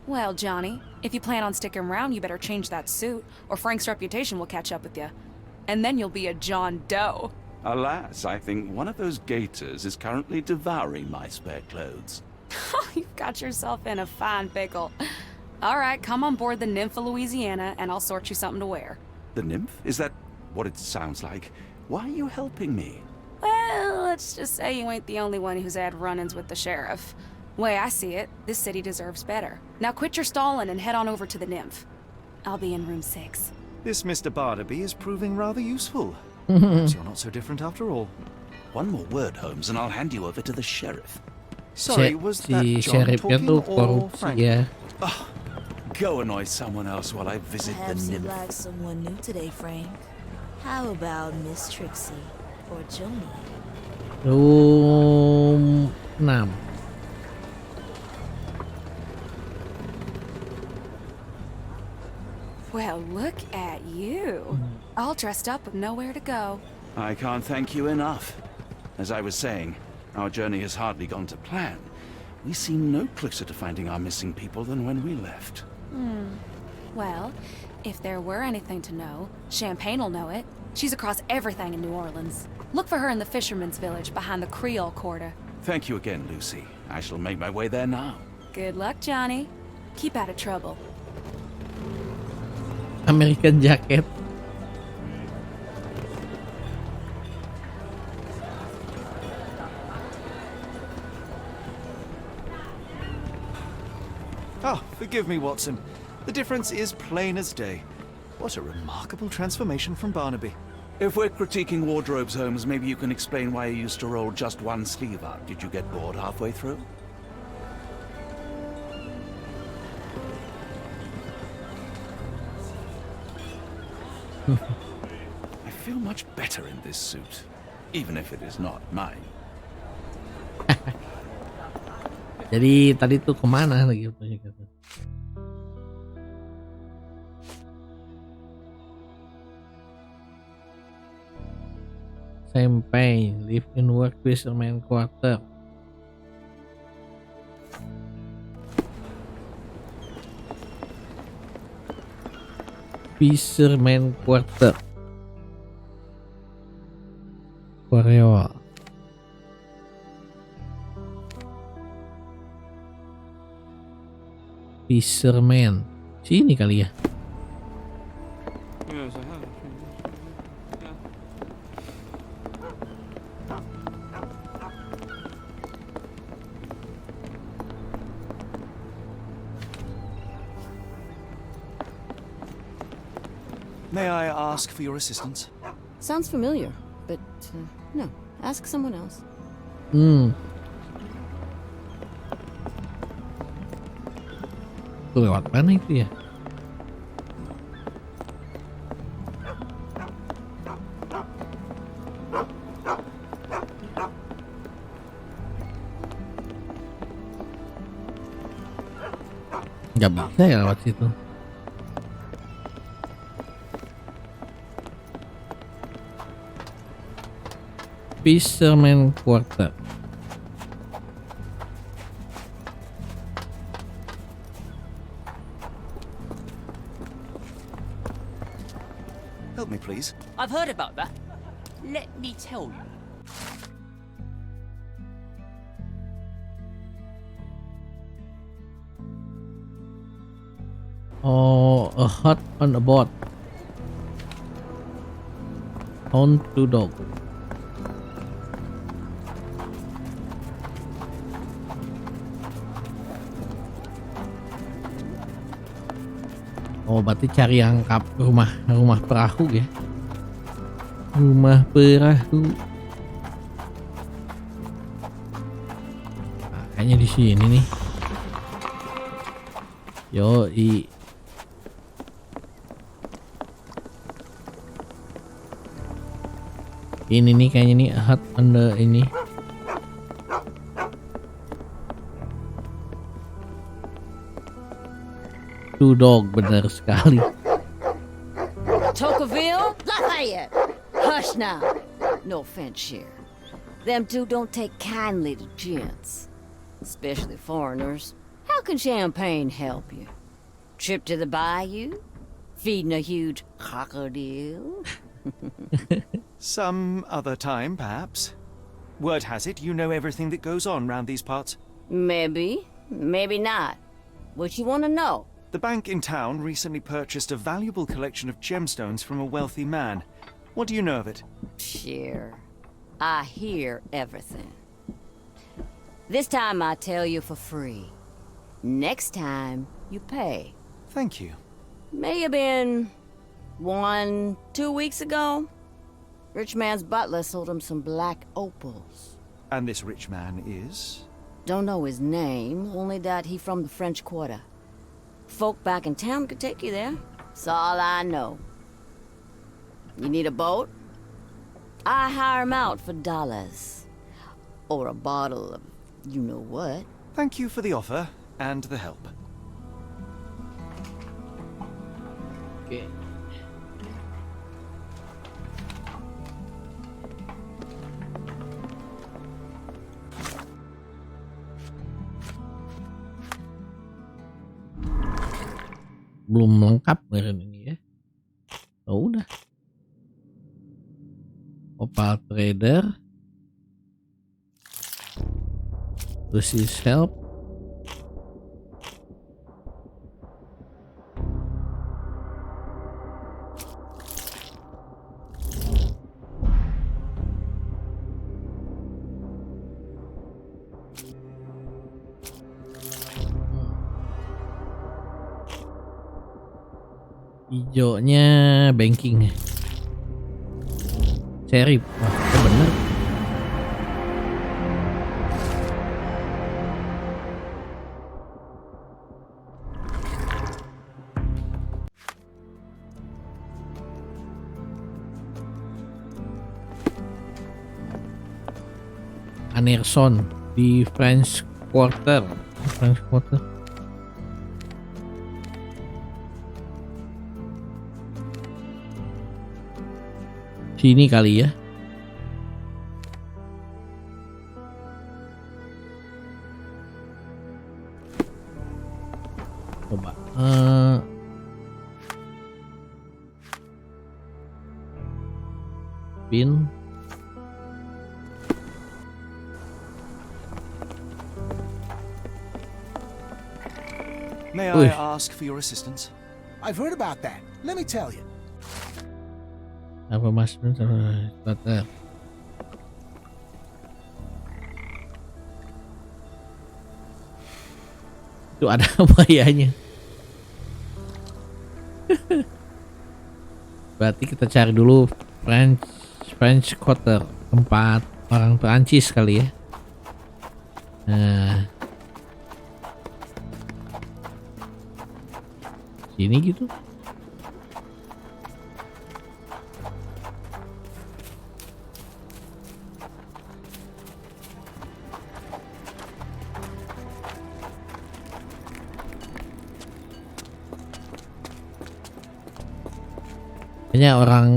Well, Johnny, if you plan on sticking around, you better change that suit, or Frank's reputation will catch up with you. And then you'll be a John Doe. Alas, I think one of those gators is currently devouring my spare clothes. You've got yourself in a fine pickle. All right, come on board the Nymph of Louisiana, and I'll sort you something to wear. The nymph? Is that what it sounds like? Why are you helping me? Well, let's just say you ain't the only one who's had run-ins with the sheriff. Way I see it, this city deserves better. Now quit your stalling and head on over to the Nymph. I'll be in room 6. This Mr. Barnaby is proving rather useful. Perhaps you're not so different after all. One more word, Holmes, and I'll hand you over to the sheriff. Sorry, was that John talking or Frank? Yeah. Oh, go annoy someone else while I visit Perhaps the you'd nymph. like someone new today, Frank. How about Miss Trixie or Joni? Room 6. Well, look at you. All dressed up with nowhere to go. I can't thank you enough. As I was saying, our journey has hardly gone to plan. We seem no closer to finding our missing people than when we left. Well, if there were anything to know, Champagne'll know it. She's across everything in New Orleans. Look for her in the fisherman's village behind the Creole Quarter. Thank you again, Lucy. I shall make my way there now. Good luck, Johnny. Keep out of trouble. American jacket. Ah, forgive me, Watson. The difference is plain as day. What a remarkable transformation from Barnaby. If we're critiquing wardrobes, Holmes, maybe you can explain why you used to roll just one sleeve up. Did you get bored halfway through? I feel much better in this suit, even if it is not mine. Jadi tadi tuh kemana lagi? Champagne, live in work fisherman quarter. Fisherman quarter. Korea. Fisherman. Sini kali ya. May I ask for your assistance? Sounds familiar, but no. Ask someone else. Tuh, lewat mana itu ya? Nggak bisa ya lewat situ. Fisherman Quarter. Help me, please. I've heard about that. Let me tell you. Oh, a hut on a boat. On to dog. Oh, berarti cari yang rumah perahu ya. Rumah perahu. Nah, kayaknya di sini nih. Yoi. Ini nih kayaknya nih hut under ini. Two dog, benar sekali. Tocqueville? Lafayette! Hush now. No offense, Cher. Them two don't take kindly to gents. Especially foreigners. How can champagne help you? Trip to the bayou? Feeding a huge crocodile? Some other time, perhaps. Word has it you know everything that goes on round these parts. Maybe. Maybe not. What you want to know? The bank in town recently purchased a valuable collection of gemstones from a wealthy man. What do you know of it? Sure. I hear everything. This time I tell you for free. Next time, you pay. Thank you. May have been 1-2 weeks ago. Rich man's butler sold him some black opals. And this rich man is? Don't know his name, only that he from the French Quarter. Folk back in town could take you there. That's all I know. You need a boat? I hire him out for dollars. Or a bottle of you-know-what. Thank you for the offer and the help. Okay. Belum lengkap meren ini ya. Oh, udah. Opal trader. This is help. Hijaunya banking. Serif. Wah, itu bener. Anderson di French Quarter. French Quarter. Sini kali ya. Coba. Pin. May I ask for your assistance? I've heard about that. Let me tell you. Apa mas? Starter. Itu ada bayanya. Berarti kita cari dulu French Quarter, tempat orang Perancis kali ya. Nah, sini gitu. Kayaknya orang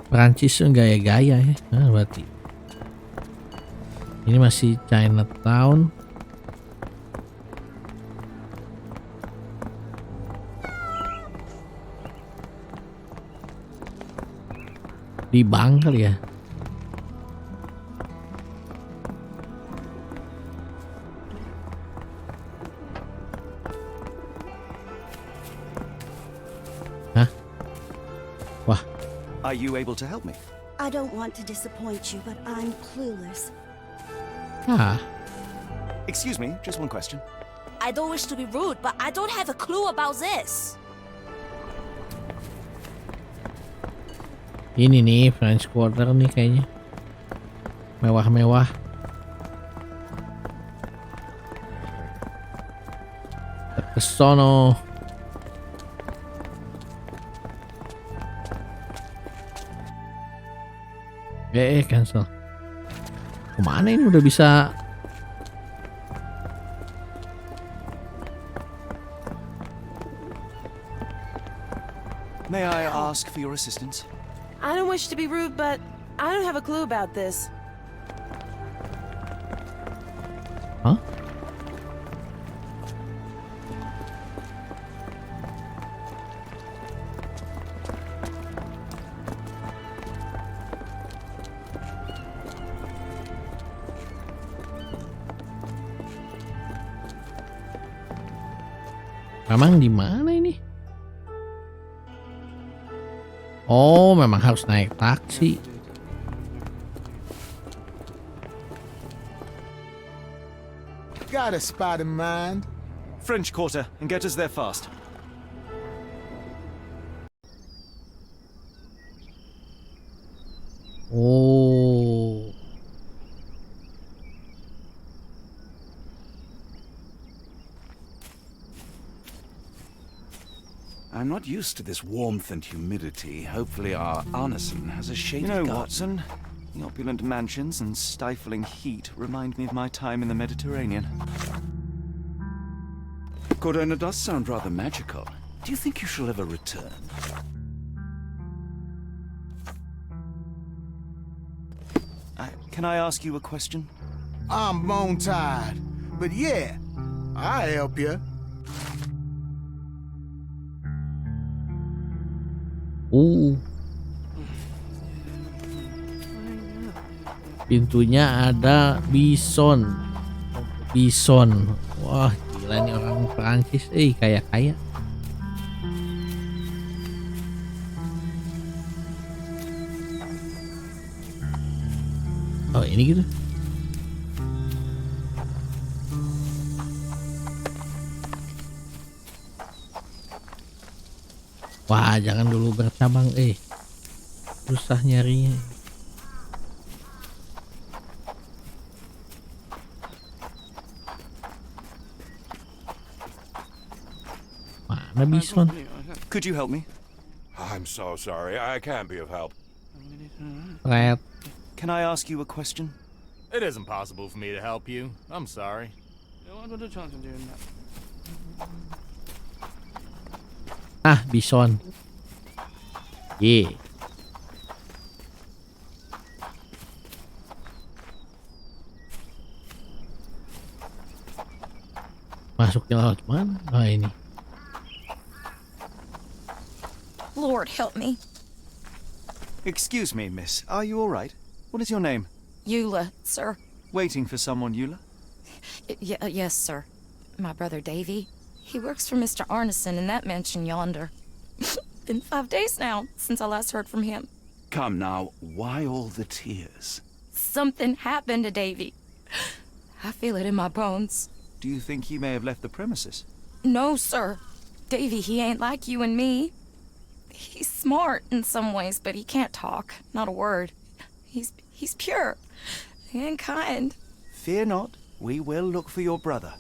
Perancis tuh gaya-gaya ya. Nah, berarti ini masih Chinatown. Di bank kali ya. Are you able to help me? I don't want to disappoint you, but I'm clueless. Excuse me, just one question. I don't wish to be rude, but I don't have a clue about this. Ini nih French Quarter nih kayaknya. Mewah-mewah. Kesono. Cancel. Kemana ini udah bisa? May I ask for your assistance? I don't wish to be rude, but I don't have a clue about this. Huh? Mamang di mana ini? Oh, memang harus naik taksi. Got a spot in mind. French Quarter, and get us there fast. Oh. I'm not used to this warmth and humidity. Hopefully our Arneson has a shady You know, garden. Watson, the opulent mansions and stifling heat remind me of my time in the Mediterranean. Corona does sound rather magical. Do you think you shall ever return? Can I ask you a question? I'm bone tired, but yeah, I'll help you. Pintunya ada bison. Bison. Wah, gila nih orang Perancis. Kaya-kaya. Oh, ini gitu. Wah, jangan dulu bercabang. Susah nyarinya. Mana bison? Could you help me? I'm so sorry. I can't be of help. Red. Can I ask you a question? It isn't possible for me to help you. I'm sorry. Ah, bison. Yeah. Masuknya laut mana? Oh, ini. Lord, help me. Excuse me, miss. Are you all right? What is your name? Eula, sir. Waiting for someone, Eula? Yes, sir. My brother Davy. He works for Mr. Arneson in that mansion yonder. Been 5 days now since I last heard from him. Come now, why all the tears? Something happened to Davy. I feel it in my bones. Do you think he may have left the premises? No, sir. Davy, he ain't like you and me. He's smart in some ways, but he can't talk. Not a word. He's pure and kind. Fear not. We will look for your brother.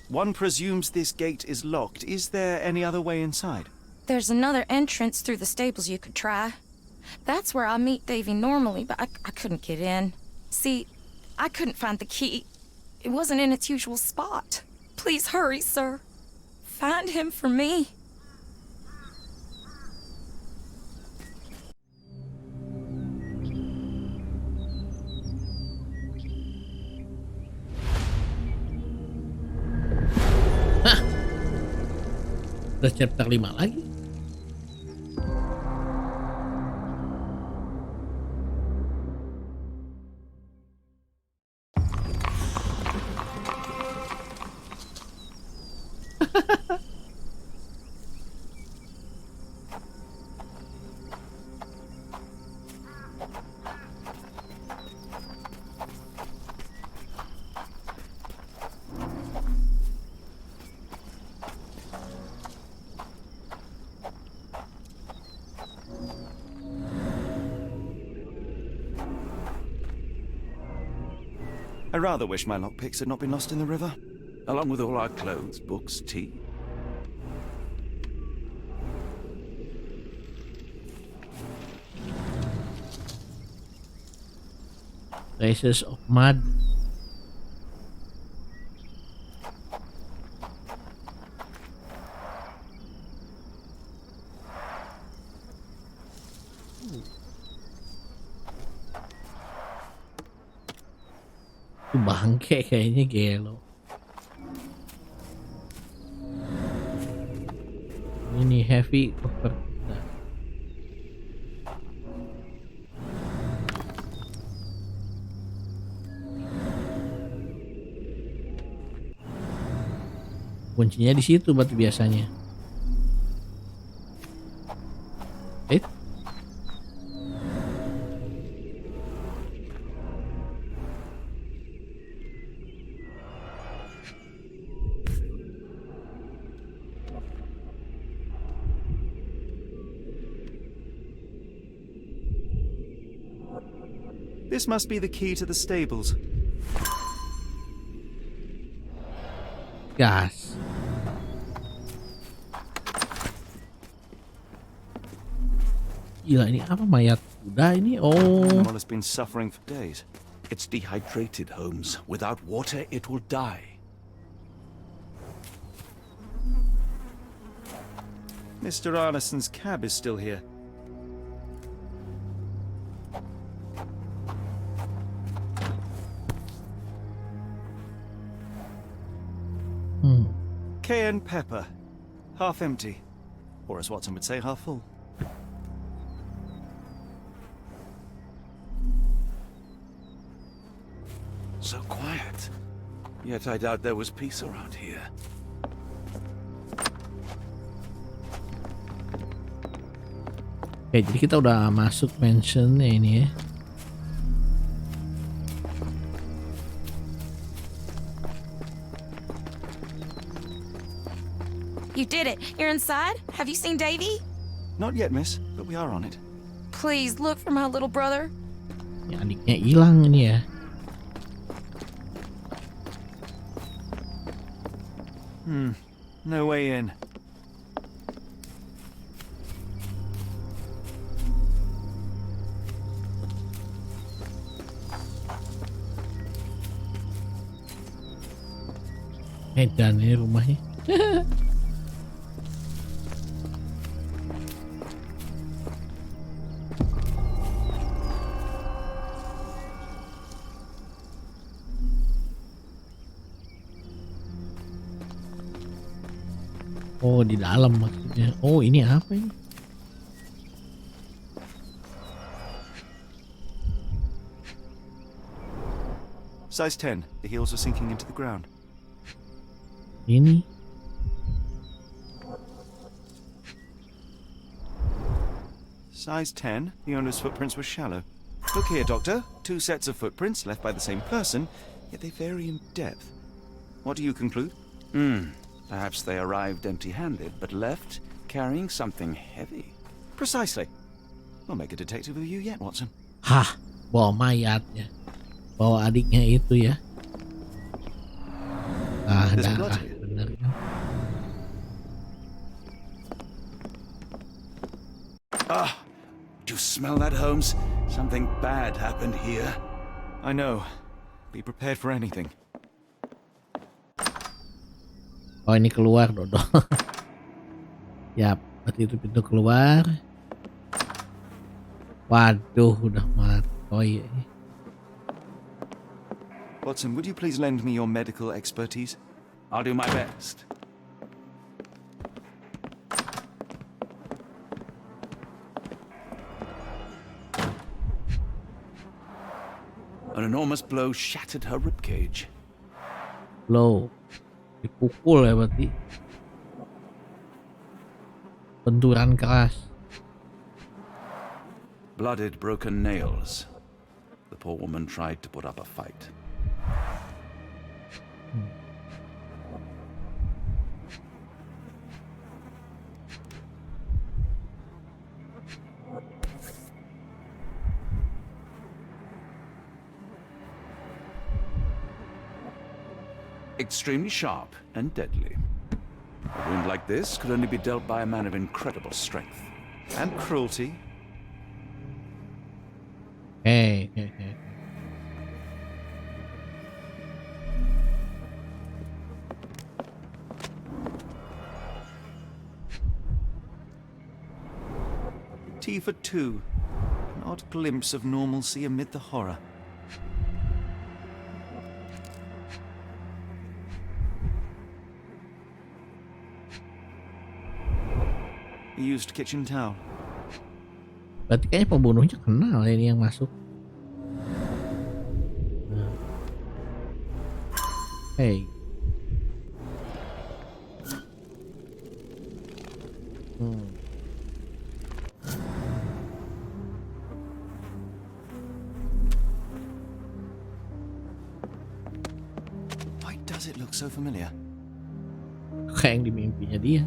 One presumes this gate is locked. Is there any other way inside? There's another entrance through the stables you could try. That's where I meet Davy normally, but I couldn't get in. See, I couldn't find the key. It wasn't in its usual spot. Please hurry, sir. Find him for me. Udah chapter 5 lagi. I rather wish my lockpicks had not been lost in the river. Along with all our clothes, books, tea. Traces of mud. Itu bangke kayaknya gelo. Ini heavy cover. Kuncinya di situ batu biasanya. This must be the key to the stables. Gas. Gila, ini apa, mayat kuda ini? Oh. Animal has been suffering for days. It's dehydrated, Holmes. Without water, it will die. Mr. Arneson's cab is still here. Cayenne pepper. Half empty. Or as Watson would say, half full. So quiet. Yet I doubt there was peace around here. Oke, jadi kita udah masuk mansionnya ini ya. You did it. You're inside? Have you seen Davy? Not yet, miss, but we are on it. Please look for my little brother. Ya, adiknya hilang ini ya. No way in. Edan ini rumahnya. Oh, di dalam maksudnya. Oh, ini apa ini? Size 10. The heels are sinking into the ground. Ini. Size 10. The owner's footprints were shallow. Look here, Doctor. 2 sets of footprints left by the same person, yet they vary in depth. What do you conclude? Perhaps they arrived empty-handed, but left carrying something heavy. Precisely. We'll make a detective of you yet, Watson. Hah, bawa mayatnya. Bawa adiknya itu ya. Ah, bener kan. Do you smell that, Holmes? Something bad happened here. I know. Be prepared for anything. Oh, ini keluar, Dodo. Yap, berarti itu pintu keluar. Waduh, udah mati. Oh iya. Watson, would you please lend me your medical expertise? I'll do my best. An enormous blow shattered her ribcage. Blow. Dipukul ya berarti. Benturan keras. Blooded, broken nails. The poor woman tried to put up a fight. extremely sharp and deadly. A wound like this could only be dealt by a man of incredible strength. And cruelty. Hey. Tea for two. An odd glimpse of normalcy amid the horror. A used kitchen towel. Berarti kayaknya pembunuhnya kenal ini yang masuk. Hey. Why does it look so familiar? Kayak yang di mimpinya dia.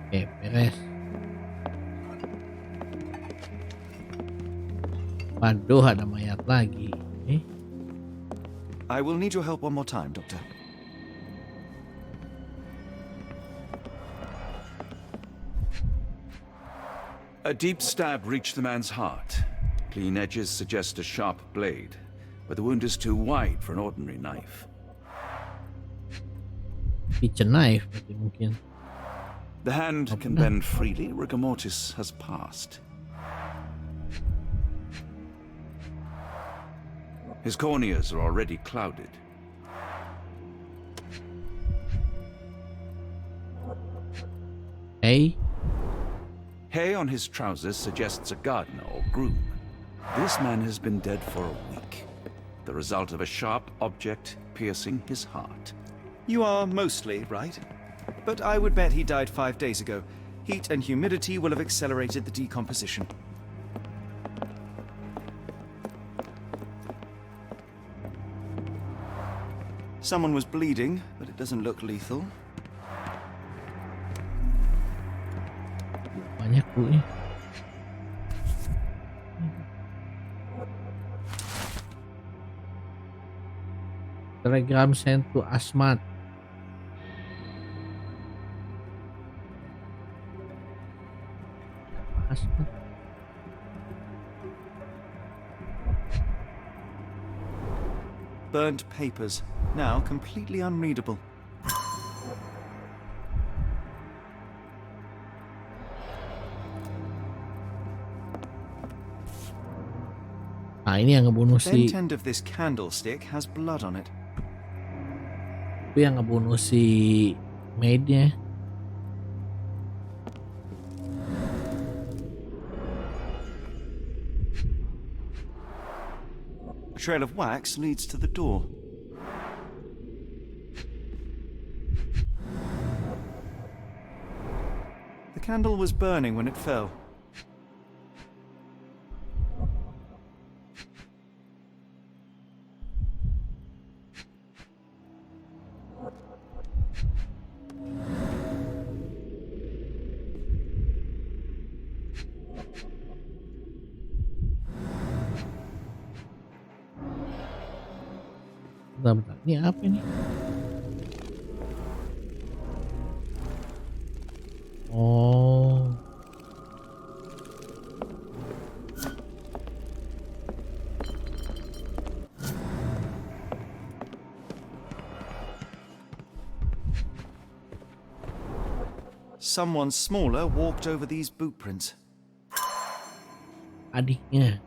Oke, beres. Waduh, ada mayat lagi. I will need your help one more time, Doctor. A deep stab reached the man's heart. Clean edges suggest a sharp blade, but the wound is too wide for an ordinary knife. Kitchen knife, berarti mungkin. The hand can bend freely. Rigor mortis has passed. His corneas are already clouded. Hay on his trousers suggests a gardener or groom. This man has been dead for a week. The result of a sharp object piercing his heart. You are mostly right. But I would bet he died 5 days ago. Heat and humidity will have accelerated the decomposition. Someone was bleeding, but it doesn't look lethal. Banyak bu. Telegram sent to Asmat. Burnt papers, now completely unreadable. Nah, ini yang ngebunuh The si. bent end of this candlestick has blood on it. Itu yang ngebunuh si maidnya. A trail of wax leads to the door. The candle was burning when it fell. Bentar. Ini apa ini? Oh. Someone smaller walked over these boot prints. Adiknya.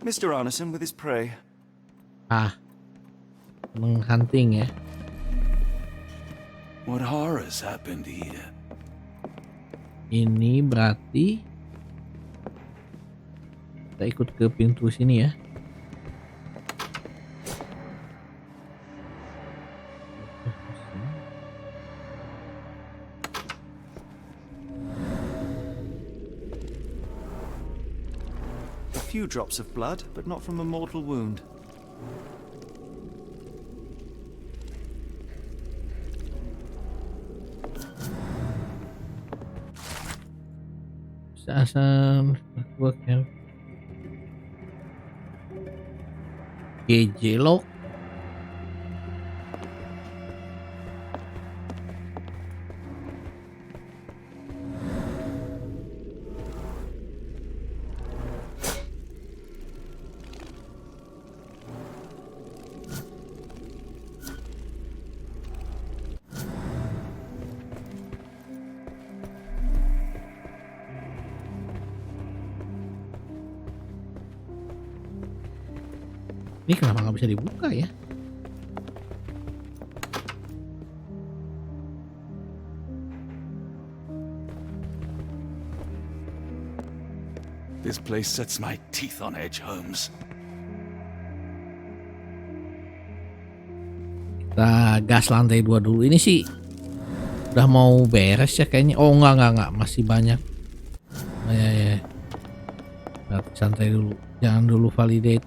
Mr. Arneson with his prey. Menghunting ya. What horrors happened here? Ini berarti kita ikut ke pintu sini ya. Few drops of blood, but not from a mortal wound. Asan work have GJ lock. Ini kenapa nggak bisa dibuka ya? This place sets my teeth on edge, Holmes. Kita gas lantai 2 dulu. Ini sih udah mau beres ya kayaknya. Oh enggak, masih banyak. Oh, ya. Santai dulu, jangan dulu validate.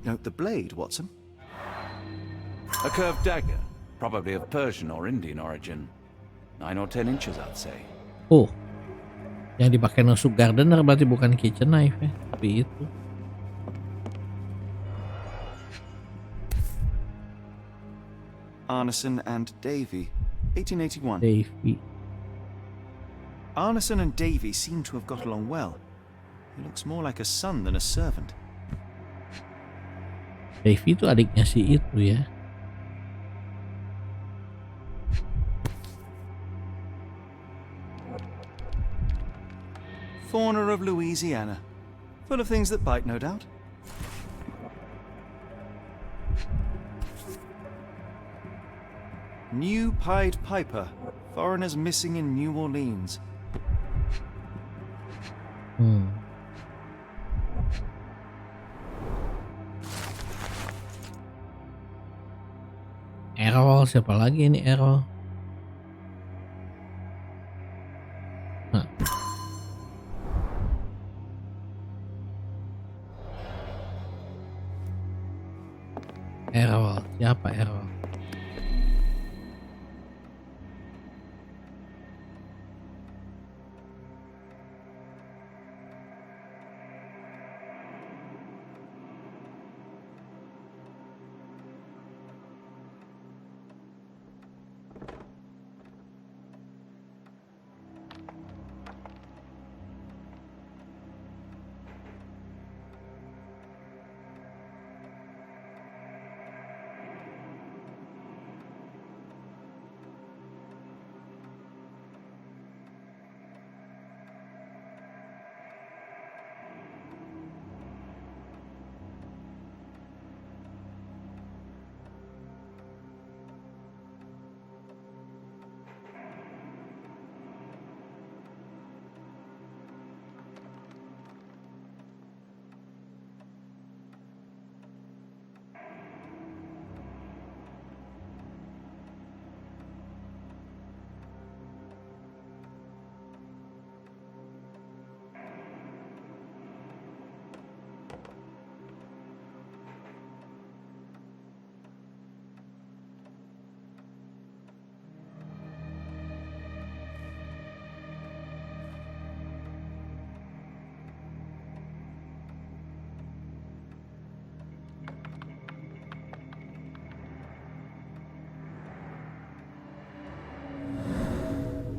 Note the blade, Watson. A curved dagger, probably of Persian or Indian origin. 9 or 10 inches, I'd say. Oh, yang dipakai nusuk gardener berarti bukan kitchen knife ya, tapi itu. Arneson and Davy, 1881. Davy. Arneson and Davy seem to have got along well. He looks more like a son than a servant. Davy itu adiknya si itu ya. Fauna of Louisiana. Full of things that bite, no doubt. New Pied Piper. Foreigners missing in New Orleans. Errol, siapa lagi ini Errol? Errol, siapa Errol?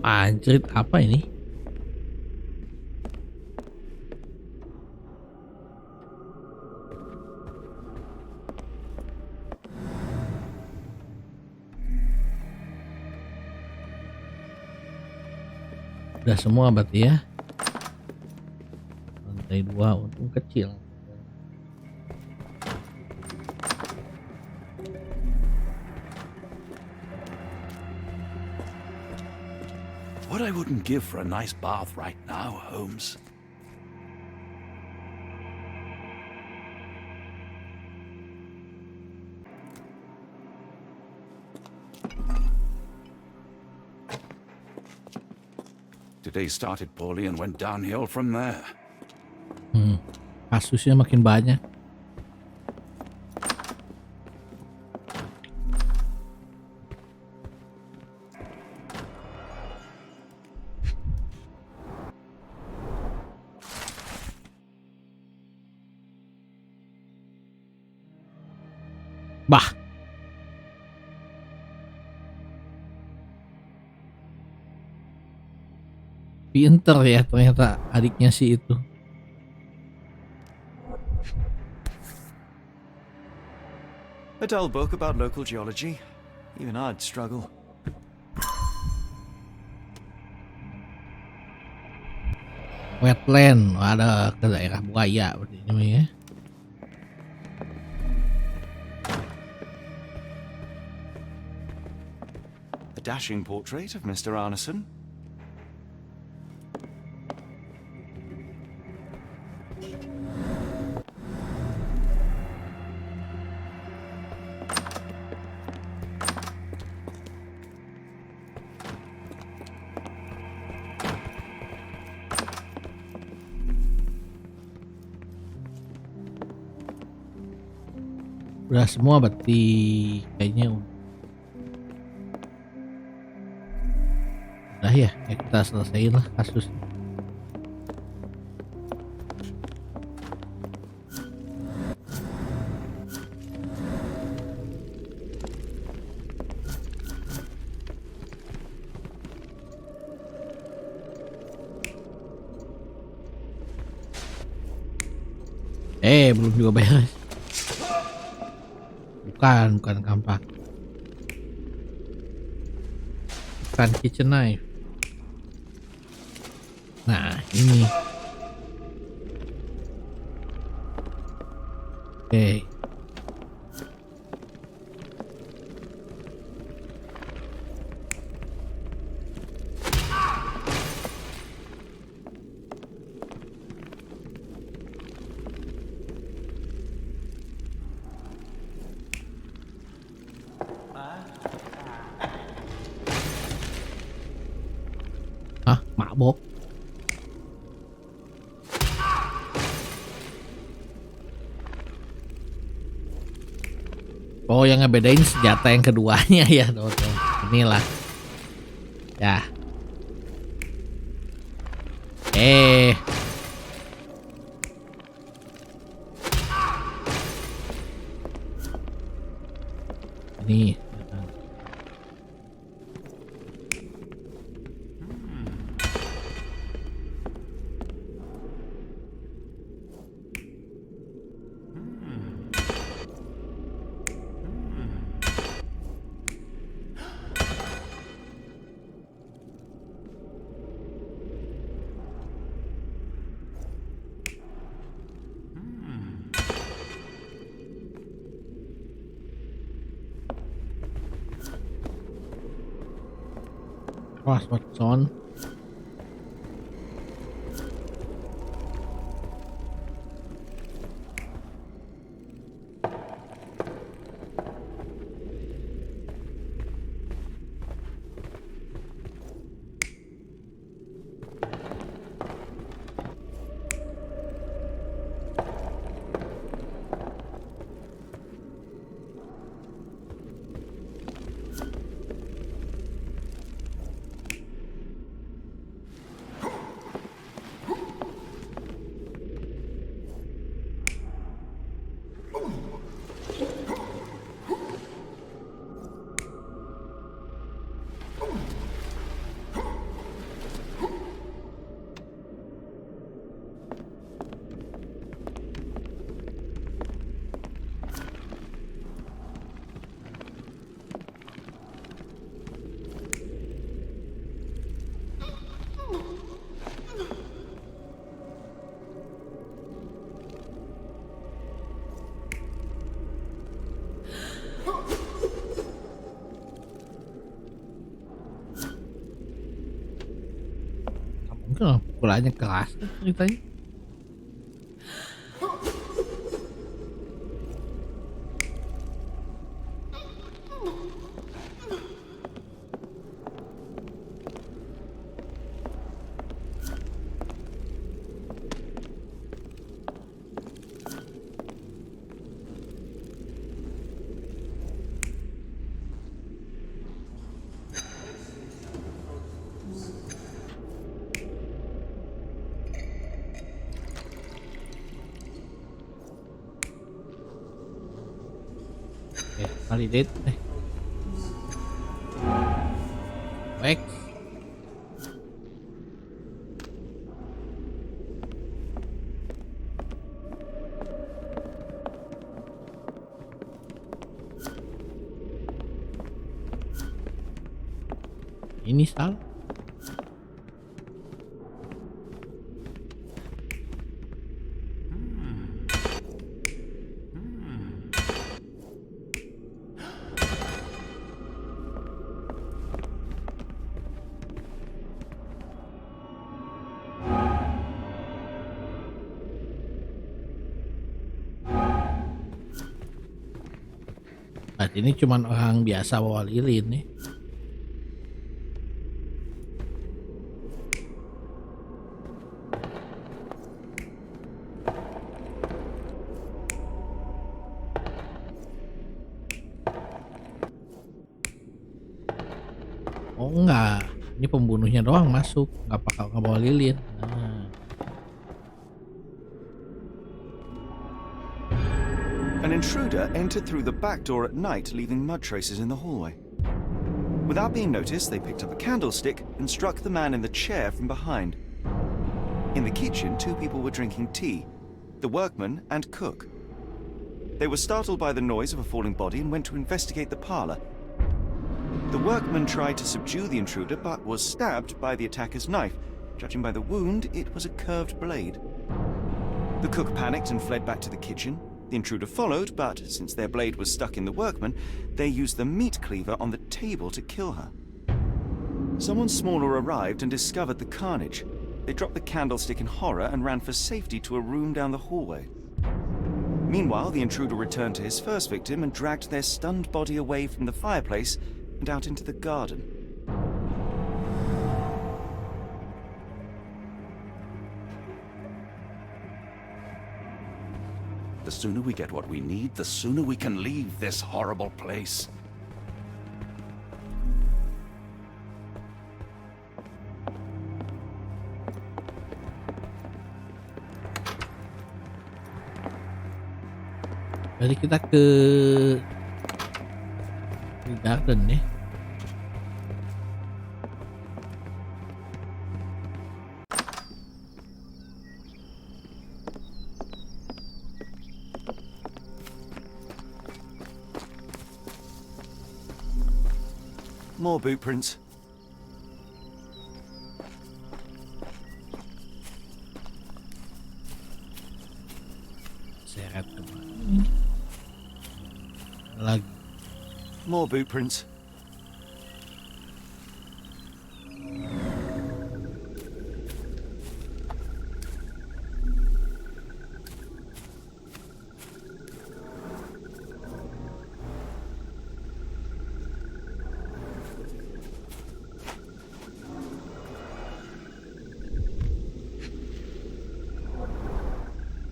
Anjir, apa ini? Udah semua berarti ya. Lantai 2 untung kecil. what I wouldn't give for a nice bath right now, Holmes. Today started poorly and went downhill from there. Kasusnya makin banyak. Bah. Pinter ya ternyata adiknya si itu. A dull book about local geology. Even I'd struggle. Wetland, ada ke daerah buaya berarti ini ya. A dashing portrait of Mr. Arneson. Udah semua berarti kayaknya udah ya, kita selesaiin lah kasus. Belum juga beres. Bukan kampak. Bukan kitchen knife. Nah, ini. Oke. Mabok. Oh, yang ngebedain senjata yang keduanya ya, tuh. Inilah. Ya. Ini. What's on? pukulannya keras ceritanya. Validate baik. Ini salah. Ini cuman orang biasa bawa lilin nih. Oh enggak, ini pembunuhnya doang masuk, nggak bawa lilin. Nah. An intruder entered through the back door at night, leaving mud traces in the hallway. Without being noticed, they picked up a candlestick and struck the man in the chair from behind. In the kitchen, 2 people were drinking tea, the workman and cook. They were startled by the noise of a falling body and went to investigate the parlor. The workman tried to subdue the intruder but was stabbed by the attacker's knife. Judging by the wound, it was a curved blade. The cook panicked and fled back to the kitchen. The intruder followed, but since their blade was stuck in the workman, they used the meat cleaver on the table to kill her. Someone smaller arrived and discovered the carnage. They dropped the candlestick in horror and ran for safety to a room down the hallway. Meanwhile, the intruder returned to his first victim and dragged their stunned body away from the fireplace and out into the garden. The sooner we get what we need, the sooner we can leave this horrible place. Jadi kita ke garden nih. More boot prints. Seret kemana? Lagi. More boot prints.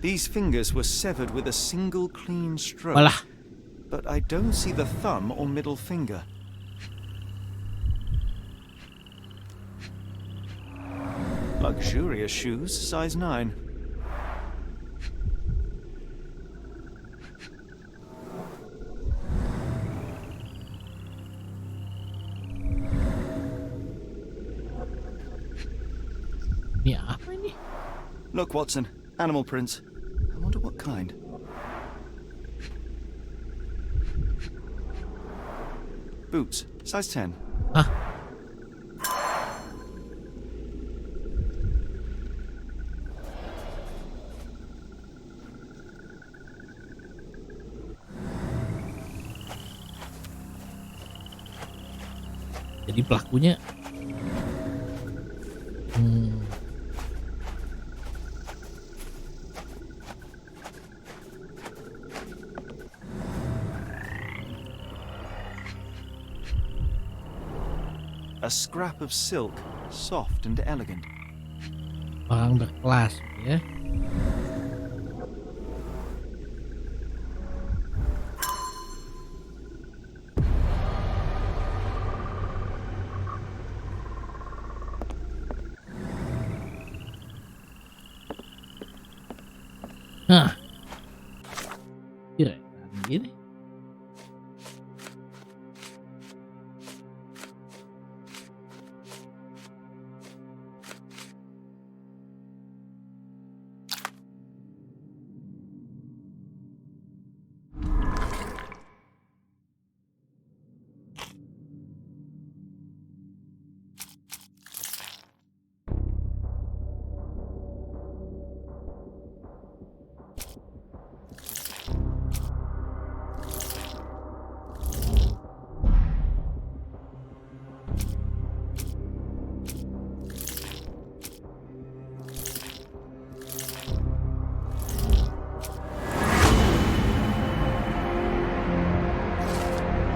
These fingers were severed with a single clean stroke. Walah. But I don't see the thumb or middle finger. Luxurious shoes, size 9. Ini apa ini? Look, Watson, animal prints. I wonder what kind. Boots, size 10. Hah? Jadi pelakunya A scrap of silk, soft and elegant. Barang berkelas ya. Nah, kira-kira gini.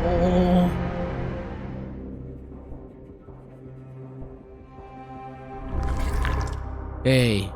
Oh. Oke.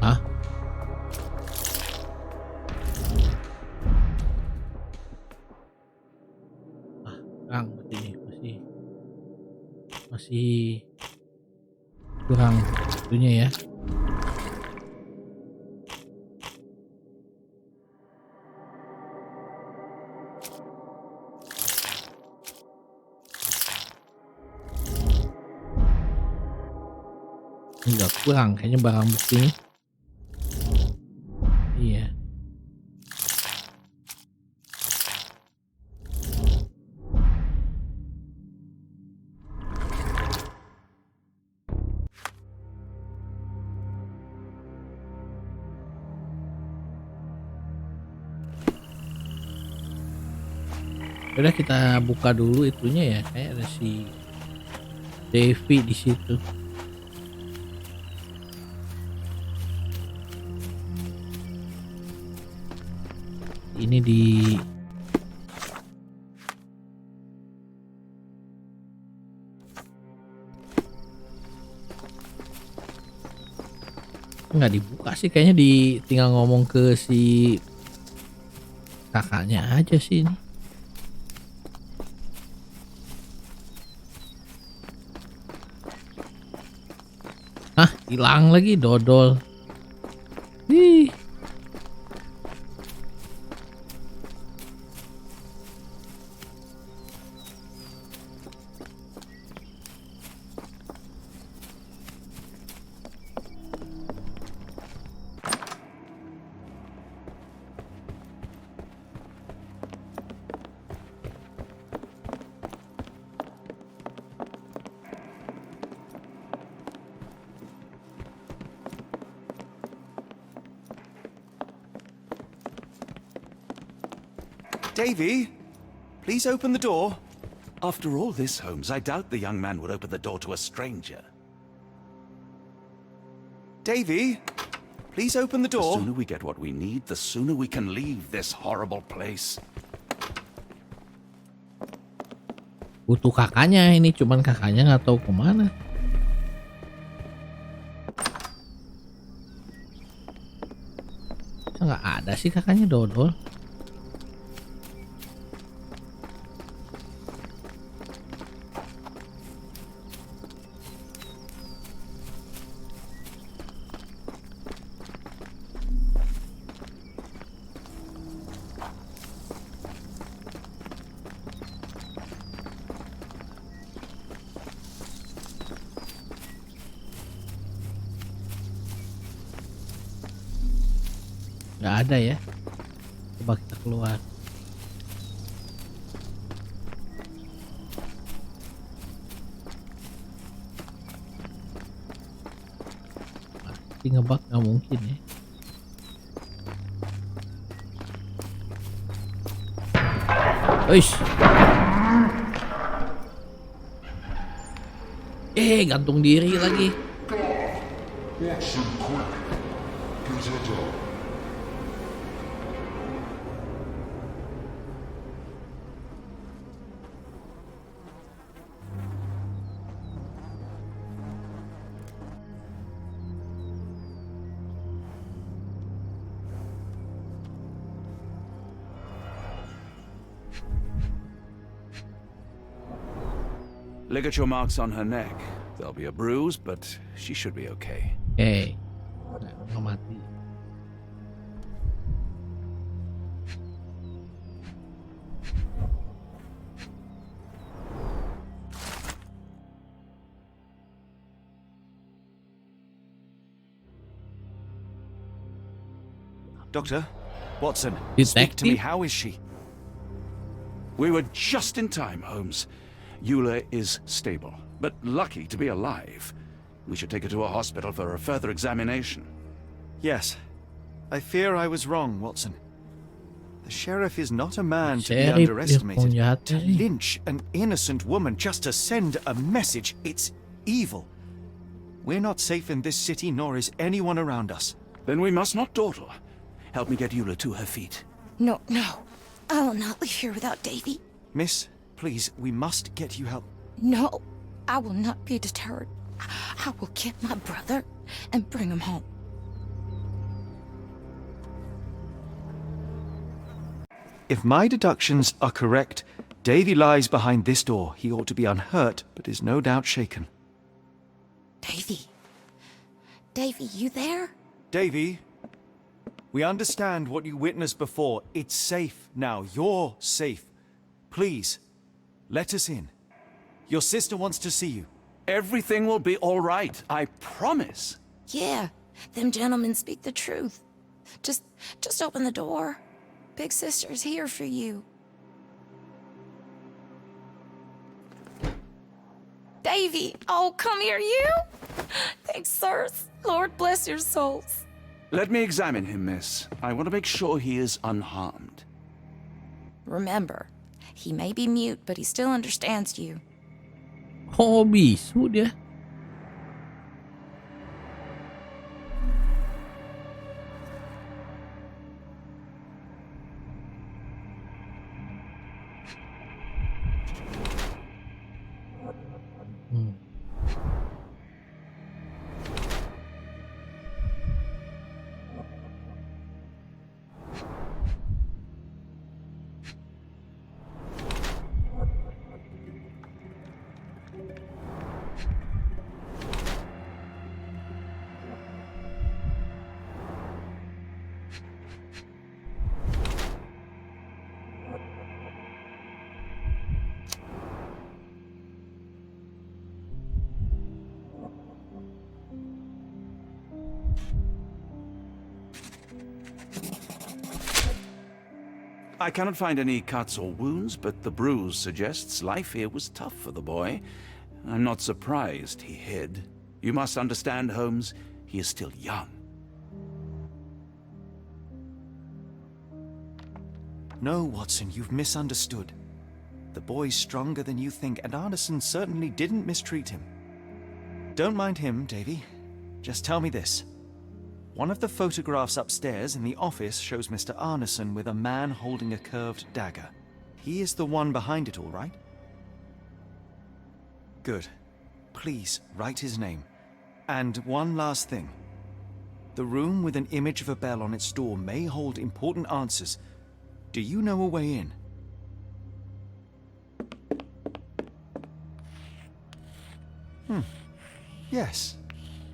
Hah? Kurang ini masih kurang itunya ya. Enggak kurang kayaknya barang buktinya. Iya. Udah kita buka dulu itunya ya, kayak ada si Devi di situ. Ini di nggak dibuka sih, kayaknya tinggal ngomong ke si kakaknya aja sih ini. Hah, hilang lagi dodol. Ih. Davy, please open the door. After all this, Holmes, I doubt the young man would open the door to a stranger. Davy, please open the door. The sooner we get what we need, the sooner we can leave this horrible place. Butuh kakaknya ini, cuman kakaknya nggak tahu kemana. Nggak ada sih kakaknya dodol. Nggak ada ya. Coba kita keluar. Pasti ngebug nggak mungkin ya. Wish. Gantung diri lagi. Ligature marks on her neck. There'll be a bruise, but she should be okay. Nggak mati. Doctor, Watson, Detective? speak to me. How is she? We were just in time, Holmes. Eula is stable, but lucky to be alive. We should take her to a hospital for a further examination. Yes. I fear I was wrong, Watson. The sheriff is not a man to be Sheriff underestimated. punya To hati. lynch an innocent woman just to send a message, it's evil. We're not safe in this city, nor is anyone around us. Then we must not dawdle. Help me get Eula to her feet. No. I will not leave here without Davy. Miss, please, we must get you help. No, I will not be deterred. I will get my brother and bring him home. If my deductions are correct, Davy lies behind this door. He ought to be unhurt, but is no doubt shaken. Davy, you there? Davy, we understand what you witnessed before. It's safe now. You're safe. Please, let us in. Your sister wants to see you. Everything will be all right, I promise. Yeah, them gentlemen speak the truth. Just open the door. Big sister's here for you. Davy, oh, come here, you. Thanks, sirs. Lord bless your souls. Let me examine him, miss. I want to make sure he is unharmed. Remember, he may be mute, but he still understands you. Oh, bisu dia. I cannot find any cuts or wounds, but the bruise suggests life here was tough for the boy. I'm not surprised he hid. You must understand, Holmes, he is still young. No, Watson, you've misunderstood. The boy's stronger than you think, and Arneson certainly didn't mistreat him. Don't mind him, Davy. Just tell me this. One of the photographs upstairs in the office shows Mr. Arneson with a man holding a curved dagger. He is the one behind it, all right? Good. Please, write his name. And one last thing. The room with an image of a bell on its door may hold important answers. Do you know a way in? Yes,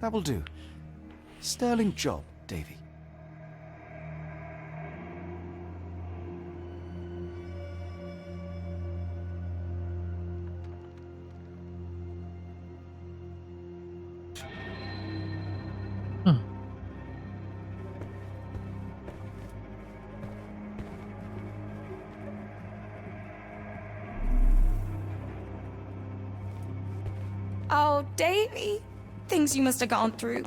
that will do. Sterling job, Davy. Oh, Davy. Things you must have gone through.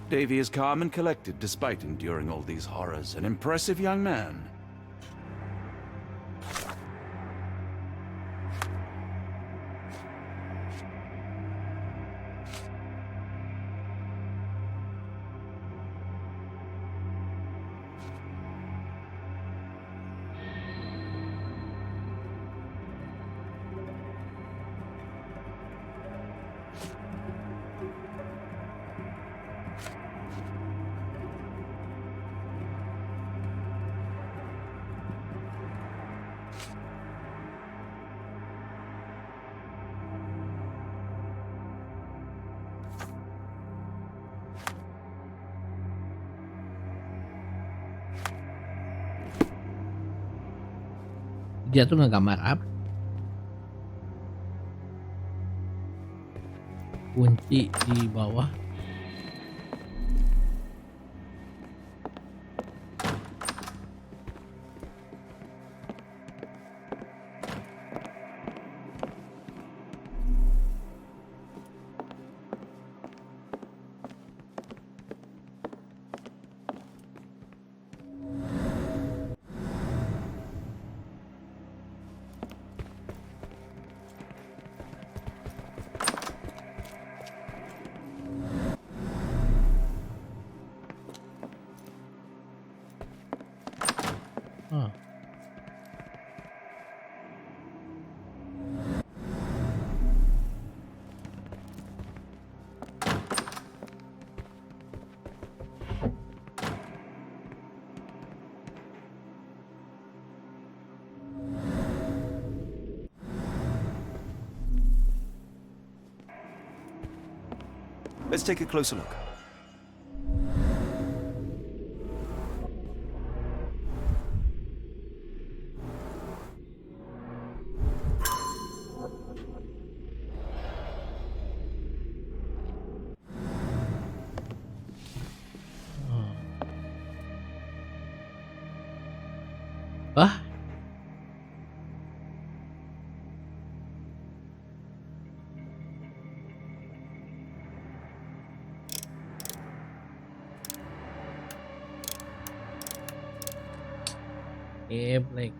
Davy is calm and collected despite enduring all these horrors. An impressive young man. Dia tuh ngegambar apa? Kunci di bawah. Let's take a closer look. Ah, Black.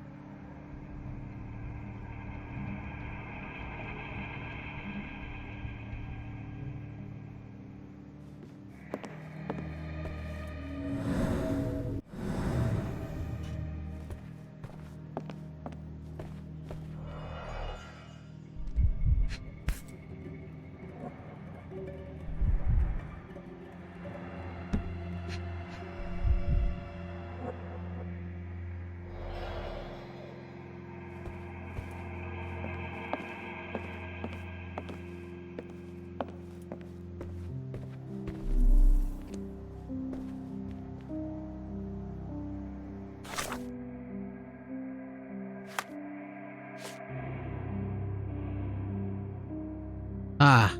Ah,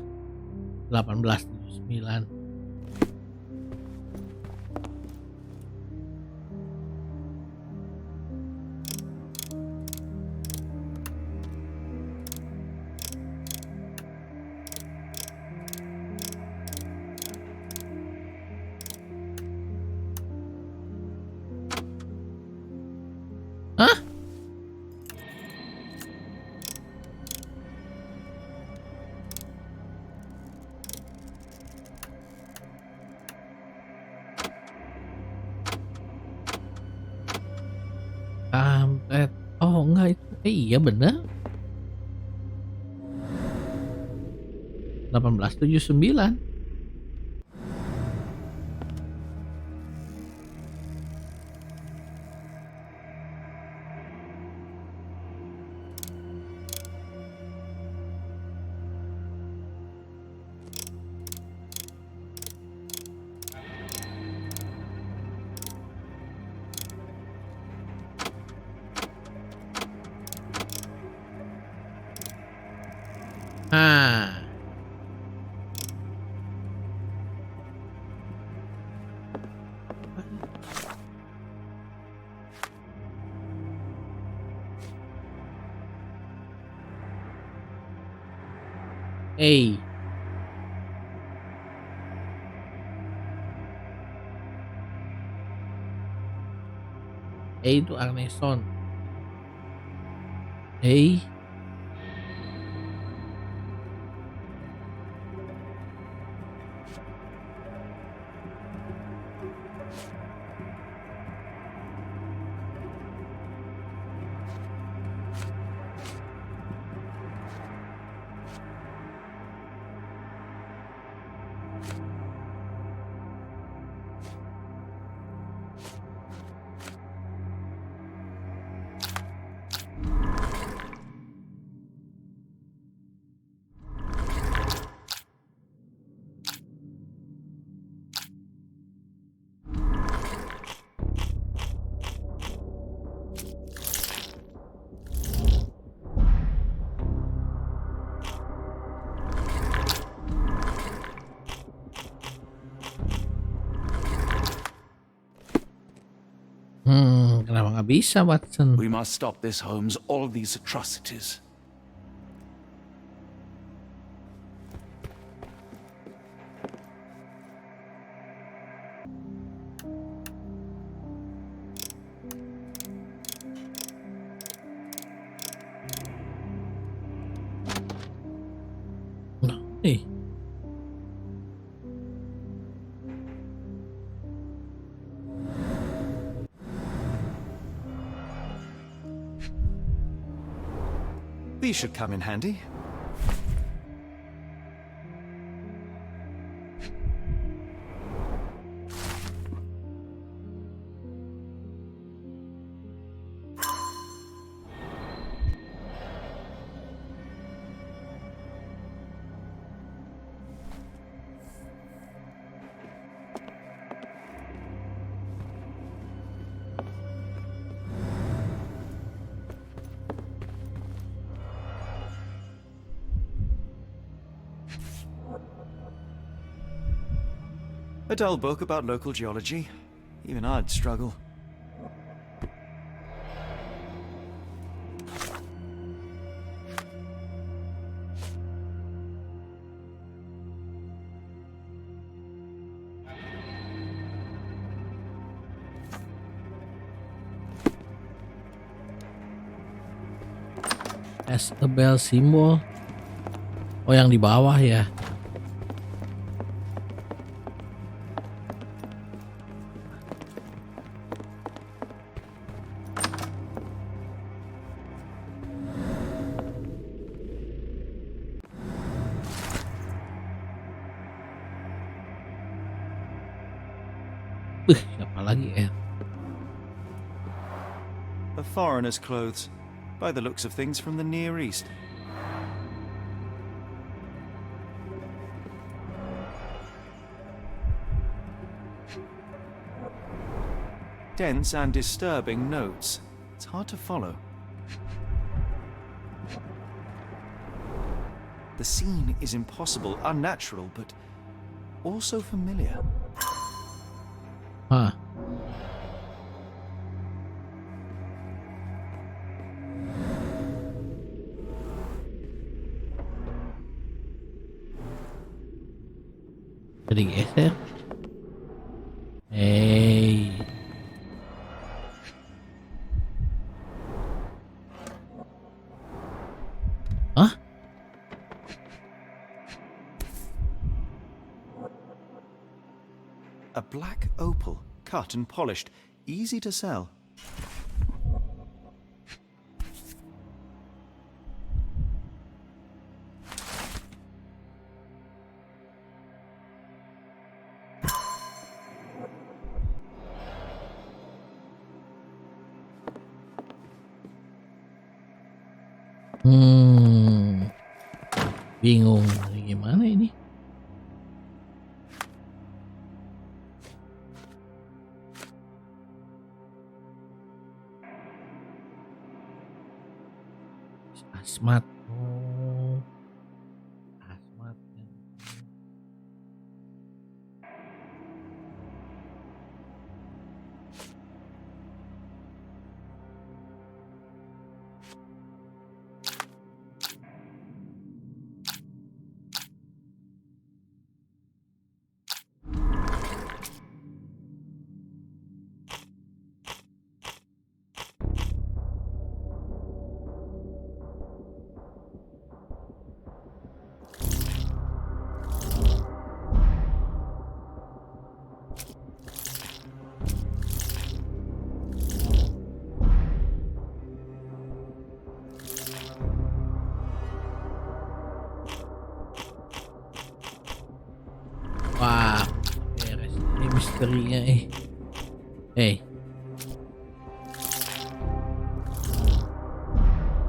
1879. Hah? Kampret. Oh enggak itu. Iya bener. 1879. Ah. A. A itu Arneson. A. Kenapa nggak bisa, Watson? We must stop this, Holmes. All these atrocities. Nih. These should come in handy. A dull book about local geology. Even I'd struggle. As a bell symbol. Oh, yang di bawah ya. Siapa lagi ya? A foreigner's clothes, by the looks of things from the Near East. Dense and disturbing notes. It's hard to follow. The scene is impossible, unnatural, but also familiar. Hah. Jadi geser. Hey. Hah? A black opal, cut and polished, easy to sell. Bingung gimana ini? Asmat. Oh. Asmat. misterinya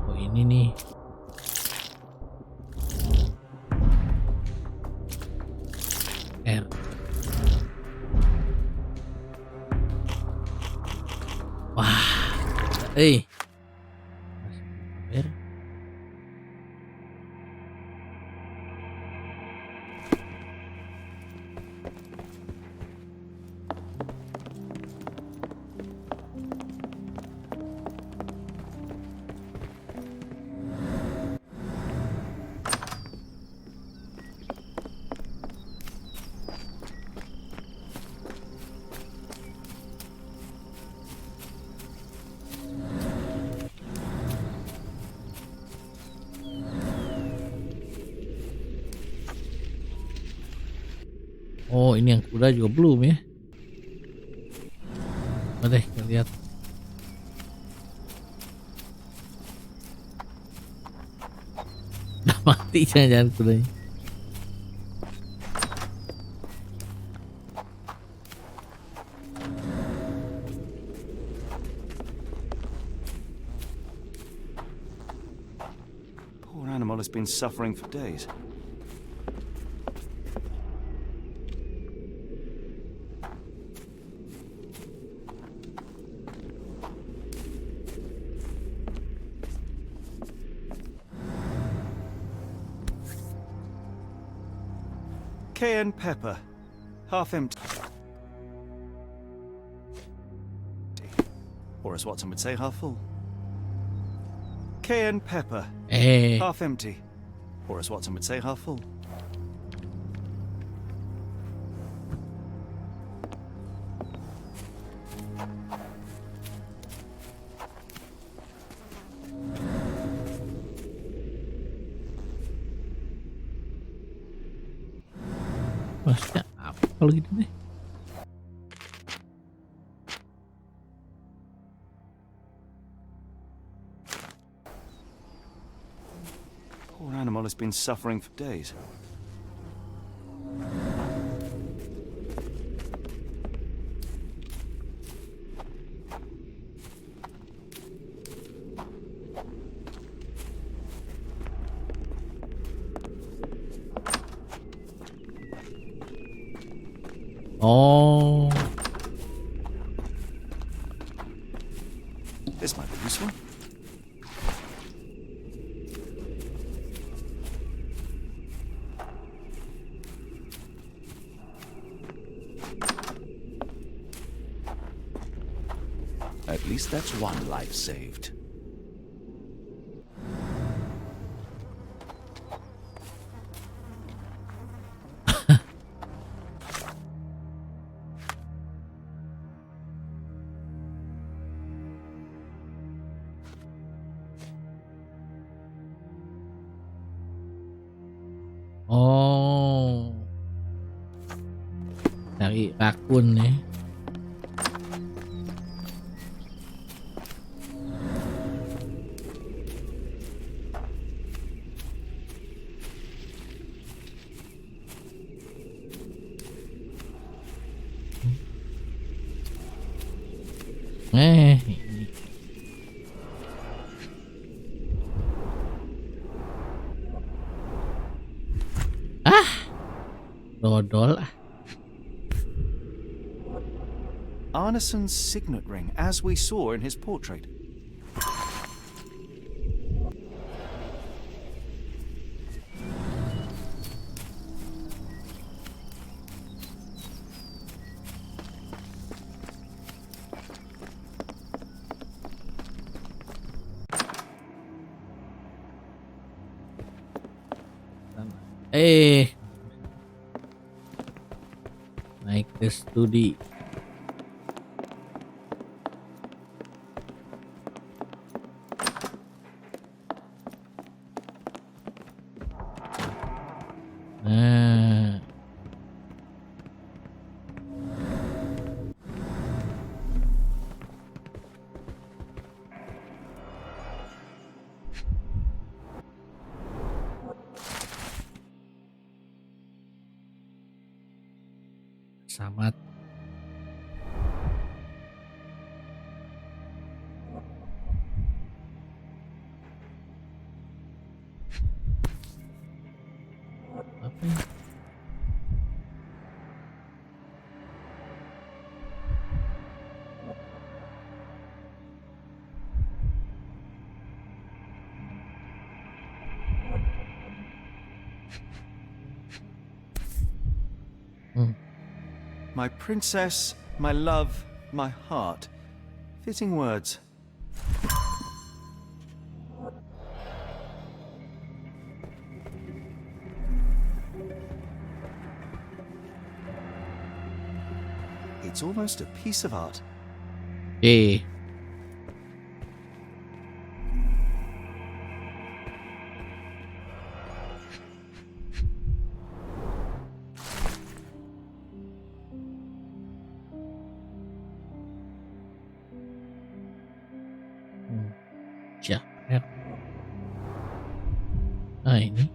Oh ini nih. R. Wah. R. Oh ini yang kuda juga belum ya. Coba deh kita lihat. Udah mati jangan kudanya. Poor animal has been suffering for days. Cayenne pepper, half empty. Or as Watson would say, half full. Cayenne pepper, half empty. Or as Watson would say, half full. Maksudnya apa kalau gitu deh? Poor animal has been suffering for days. Oh. This might be useful. At least that's one life saved. Oh. Cari rakun ya. Dodol. Arneson's signet ring, as we saw in his portrait. Naik ke studi. Nah. Samat My princess, my love, my heart. Fitting words. It's almost a piece of art. Eh. Siapa? Ah, ini.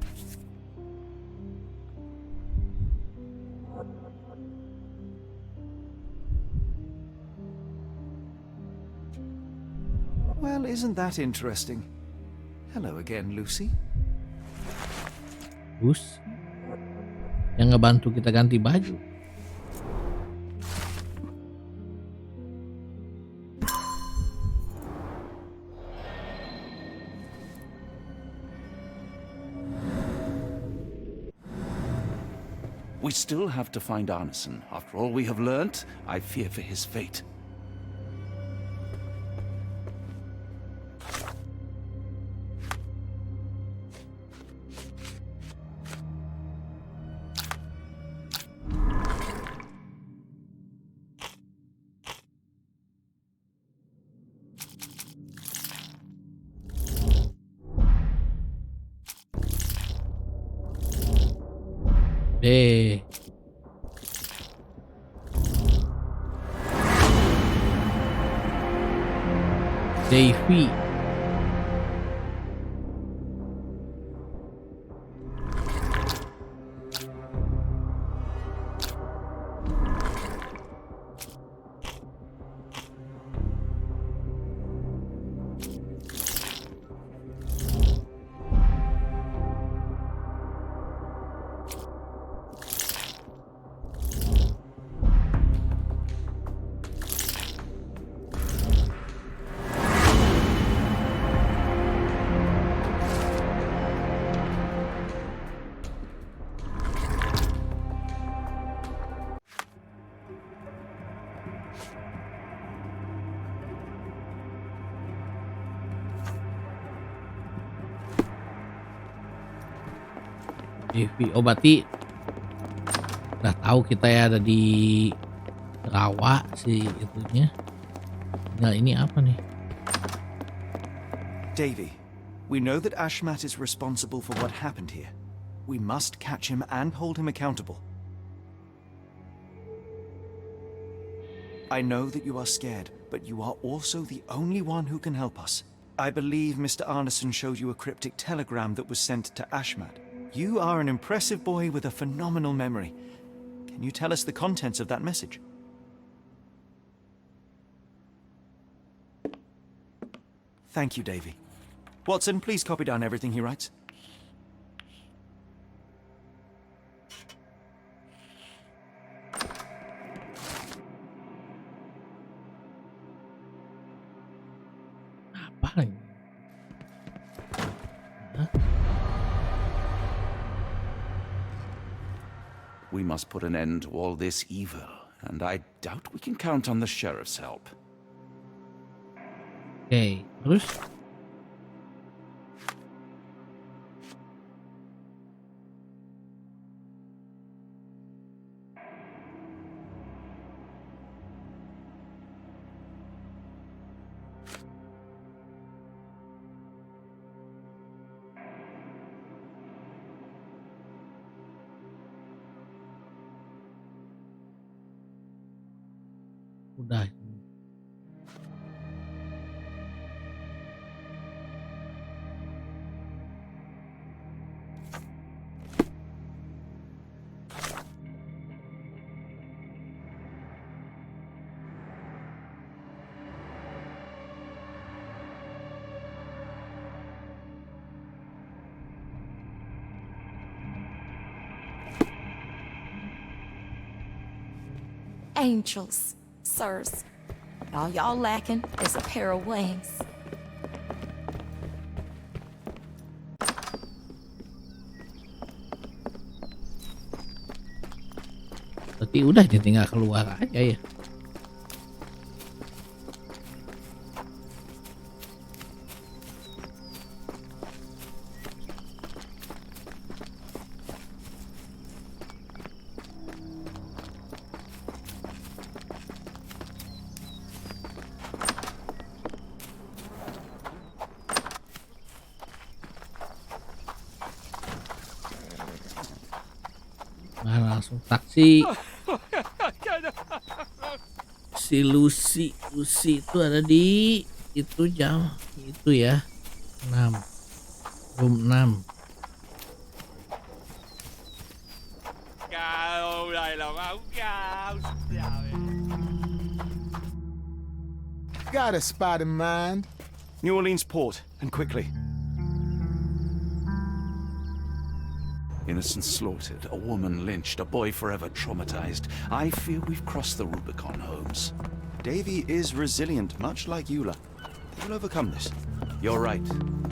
Well, isn't that interesting? Hello again, Lucy. Terus yang ngebantu kita ganti baju. We still have to find Arneson. After all we have learnt, I fear for his fate. Davy. Oh berarti udah tahu kita ya ada di rawa si itunya. Nah ini apa nih? Davy, we know that Ashmat is responsible for what happened here. We must catch him and hold him accountable. I know that you are scared, but you are also the only one who can help us. I believe Mr. Arneson showed you a cryptic telegram that was sent to Ashmat. You are an impressive boy with a phenomenal memory. Can you tell us the contents of that message? Thank you, Davy. Watson, please copy down everything he writes. Apa? We must put an end to all this evil, and I doubt we can count on the sheriff's help. Oke, terus? Udah. Angels, sirs. All y'all lacking is a pair of wings. Berarti Berarti udah dia tinggal keluar aja ya. Nah, langsung taksi. Si Lucy itu ada di itu jam itu ya, 6 room 6. Câu này là máu cao. Got a spot in mind. New Orleans port, and quickly. Innocents slaughtered, a woman lynched, a boy forever traumatized. I fear we've crossed the Rubicon, Holmes. Davy is resilient, much like Eula. He'll overcome this. You're right,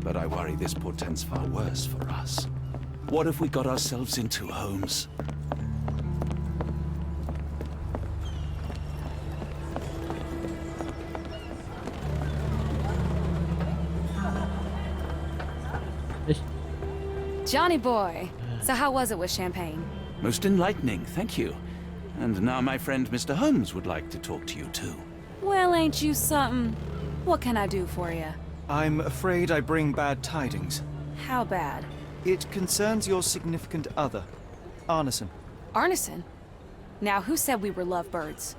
but I worry this portends far worse for us. What have we got ourselves into, Holmes? Johnny boy. So how was it with Champagne? Most enlightening, thank you. And now my friend Mr. Holmes would like to talk to you too. Well, ain't you something? What can I do for you? I'm afraid I bring bad tidings. How bad? It concerns your significant other, Arneson. Arneson? Now, who said we were lovebirds?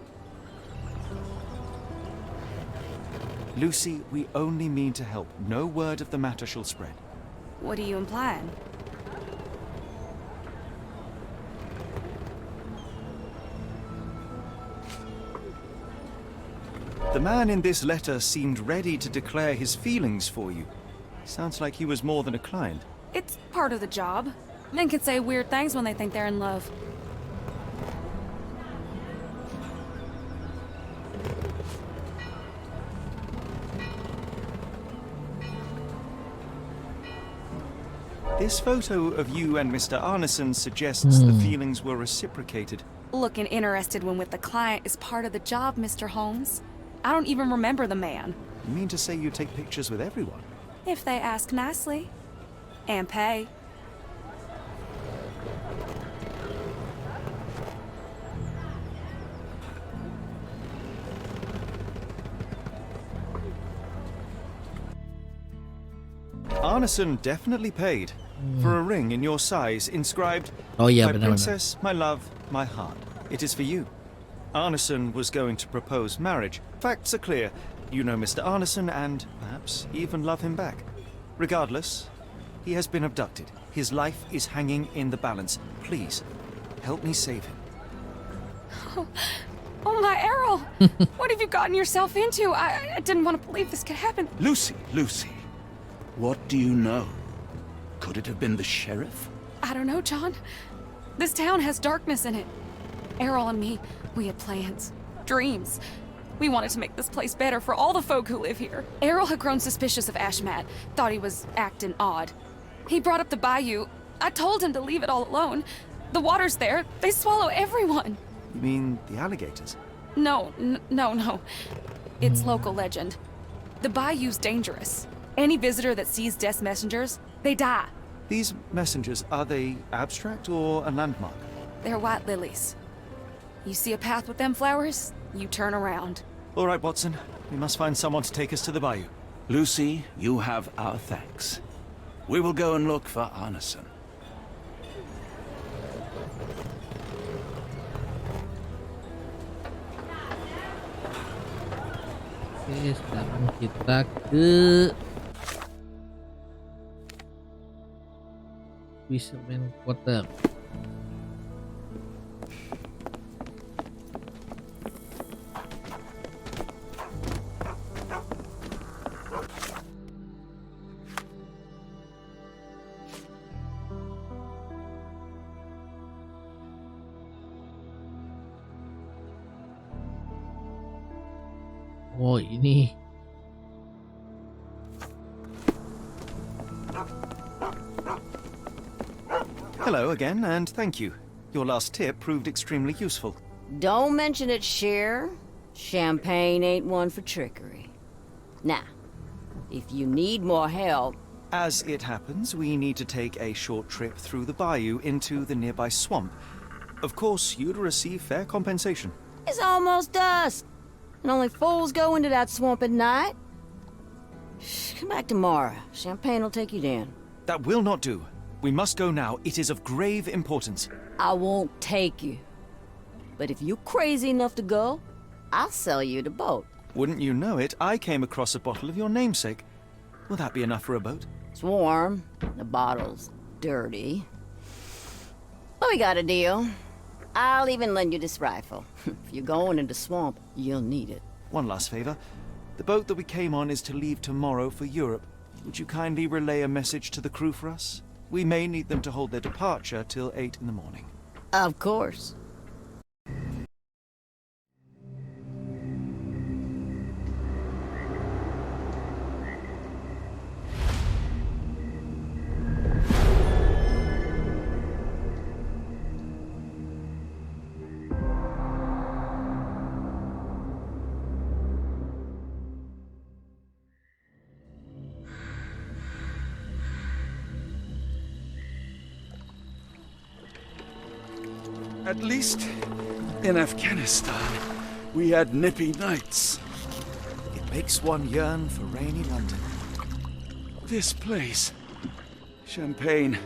Lucy, we only mean to help. No word of the matter shall spread. What are you implying? The man in this letter seemed ready to declare his feelings for you. Sounds like he was more than a client. It's part of the job. Men can say weird things when they think they're in love. This photo of you and Mr. Arneson suggests the feelings were reciprocated. Looking interested when with the client is part of the job, Mr. Holmes. I don't even remember the man. You mean to say you take pictures with everyone? If they ask nicely. And pay. Arneson definitely paid for a ring in your size inscribed, Oh yeah, my benar-benar. princess, my love, my heart. It is for you. Arneson was going to propose marriage. Facts are clear. You know Mr. Arneson and perhaps even love him back. Regardless, he has been abducted. His life is hanging in the balance. Please, help me save him. Oh my Errol! What have you gotten yourself into? I didn't want to believe this could happen. Lucy, what do you know? Could it have been the sheriff? I don't know, John. This town has darkness in it. Errol and me, we had plans, dreams. We wanted to make this place better for all the folk who live here. Errol had grown suspicious of Ashmat, thought he was acting odd. He brought up the bayou. I told him to leave it all alone. The water's there. They swallow everyone. You mean the alligators? No. It's local legend. The bayou's dangerous. Any visitor that sees Death's messengers, they die. These messengers, are they abstract or a landmark? They're white lilies. You see a path with them flowers, you turn around. All right, Watson. We must find someone to take us to the bayou. Lucy, you have our thanks. We will go and look for Arneson. Oke, sekarang kita ke Fisherman Quarter. Oh, ini. Hello again, and thank you. Your last tip proved extremely useful. Don't mention it, Cher. Champagne ain't one for trickery. Now, if you need more help... As it happens, we need to take a short trip through the bayou into the nearby swamp. Of course, you'd receive fair compensation. It's almost dusk, and only fools go into that swamp at night. Come back tomorrow. Champagne will take you down. That will not do. We must go now. It is of grave importance. I won't take you. But if you're crazy enough to go, I'll sell you the boat. Wouldn't you know it, I came across a bottle of your namesake. Will that be enough for a boat? It's warm. The bottle's dirty. But we got a deal. I'll even lend you this rifle. If you're going into swamp, you'll need it. One last favor. The boat that we came on is to leave tomorrow for Europe. Would you kindly relay a message to the crew for us? We may need them to hold their departure till 8 in the morning. Of course. At least in Afghanistan, we had nippy nights. It makes one yearn for rainy London. This place, Champagne,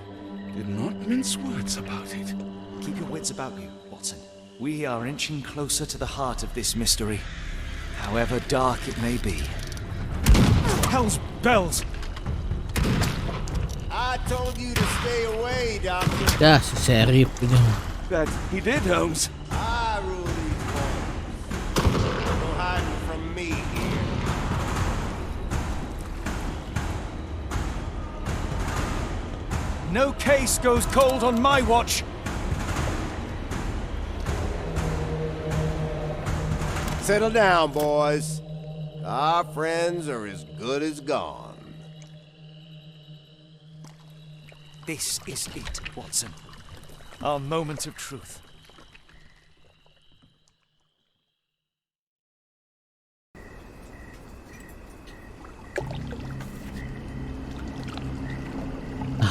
did not mince words about it. Keep your wits about you, Watson. We are inching closer to the heart of this mystery, however dark it may be. Hell's bells! I told you to stay away, Doctor. Ya, si Sheriff ini. That he did, Holmes. I rule these parts. No hiding from me here. No case goes cold on my watch. Settle down, boys. Our friends are as good as gone. This is it, Watson. Our moment of truth.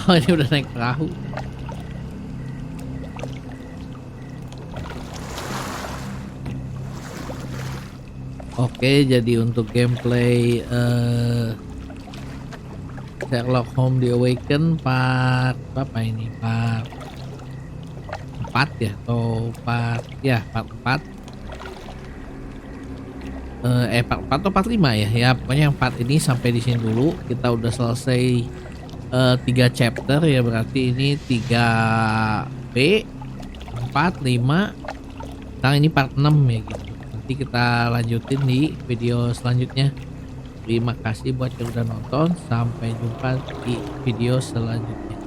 Oh, ini udah naik perahu. Oke, jadi untuk gameplay Sherlock Holmes The Awaken part apa ini? Part 4 ya, atau part 4 part 4 atau part 5 ya. Ya pokoknya yang part ini sampai di sini dulu. Kita udah selesai 3 chapter ya, berarti ini 3B 4 5. Sekarang ini part 6 ya gitu. Nanti kita lanjutin di video selanjutnya. Terima kasih buat yang udah nonton. Sampai jumpa di video selanjutnya.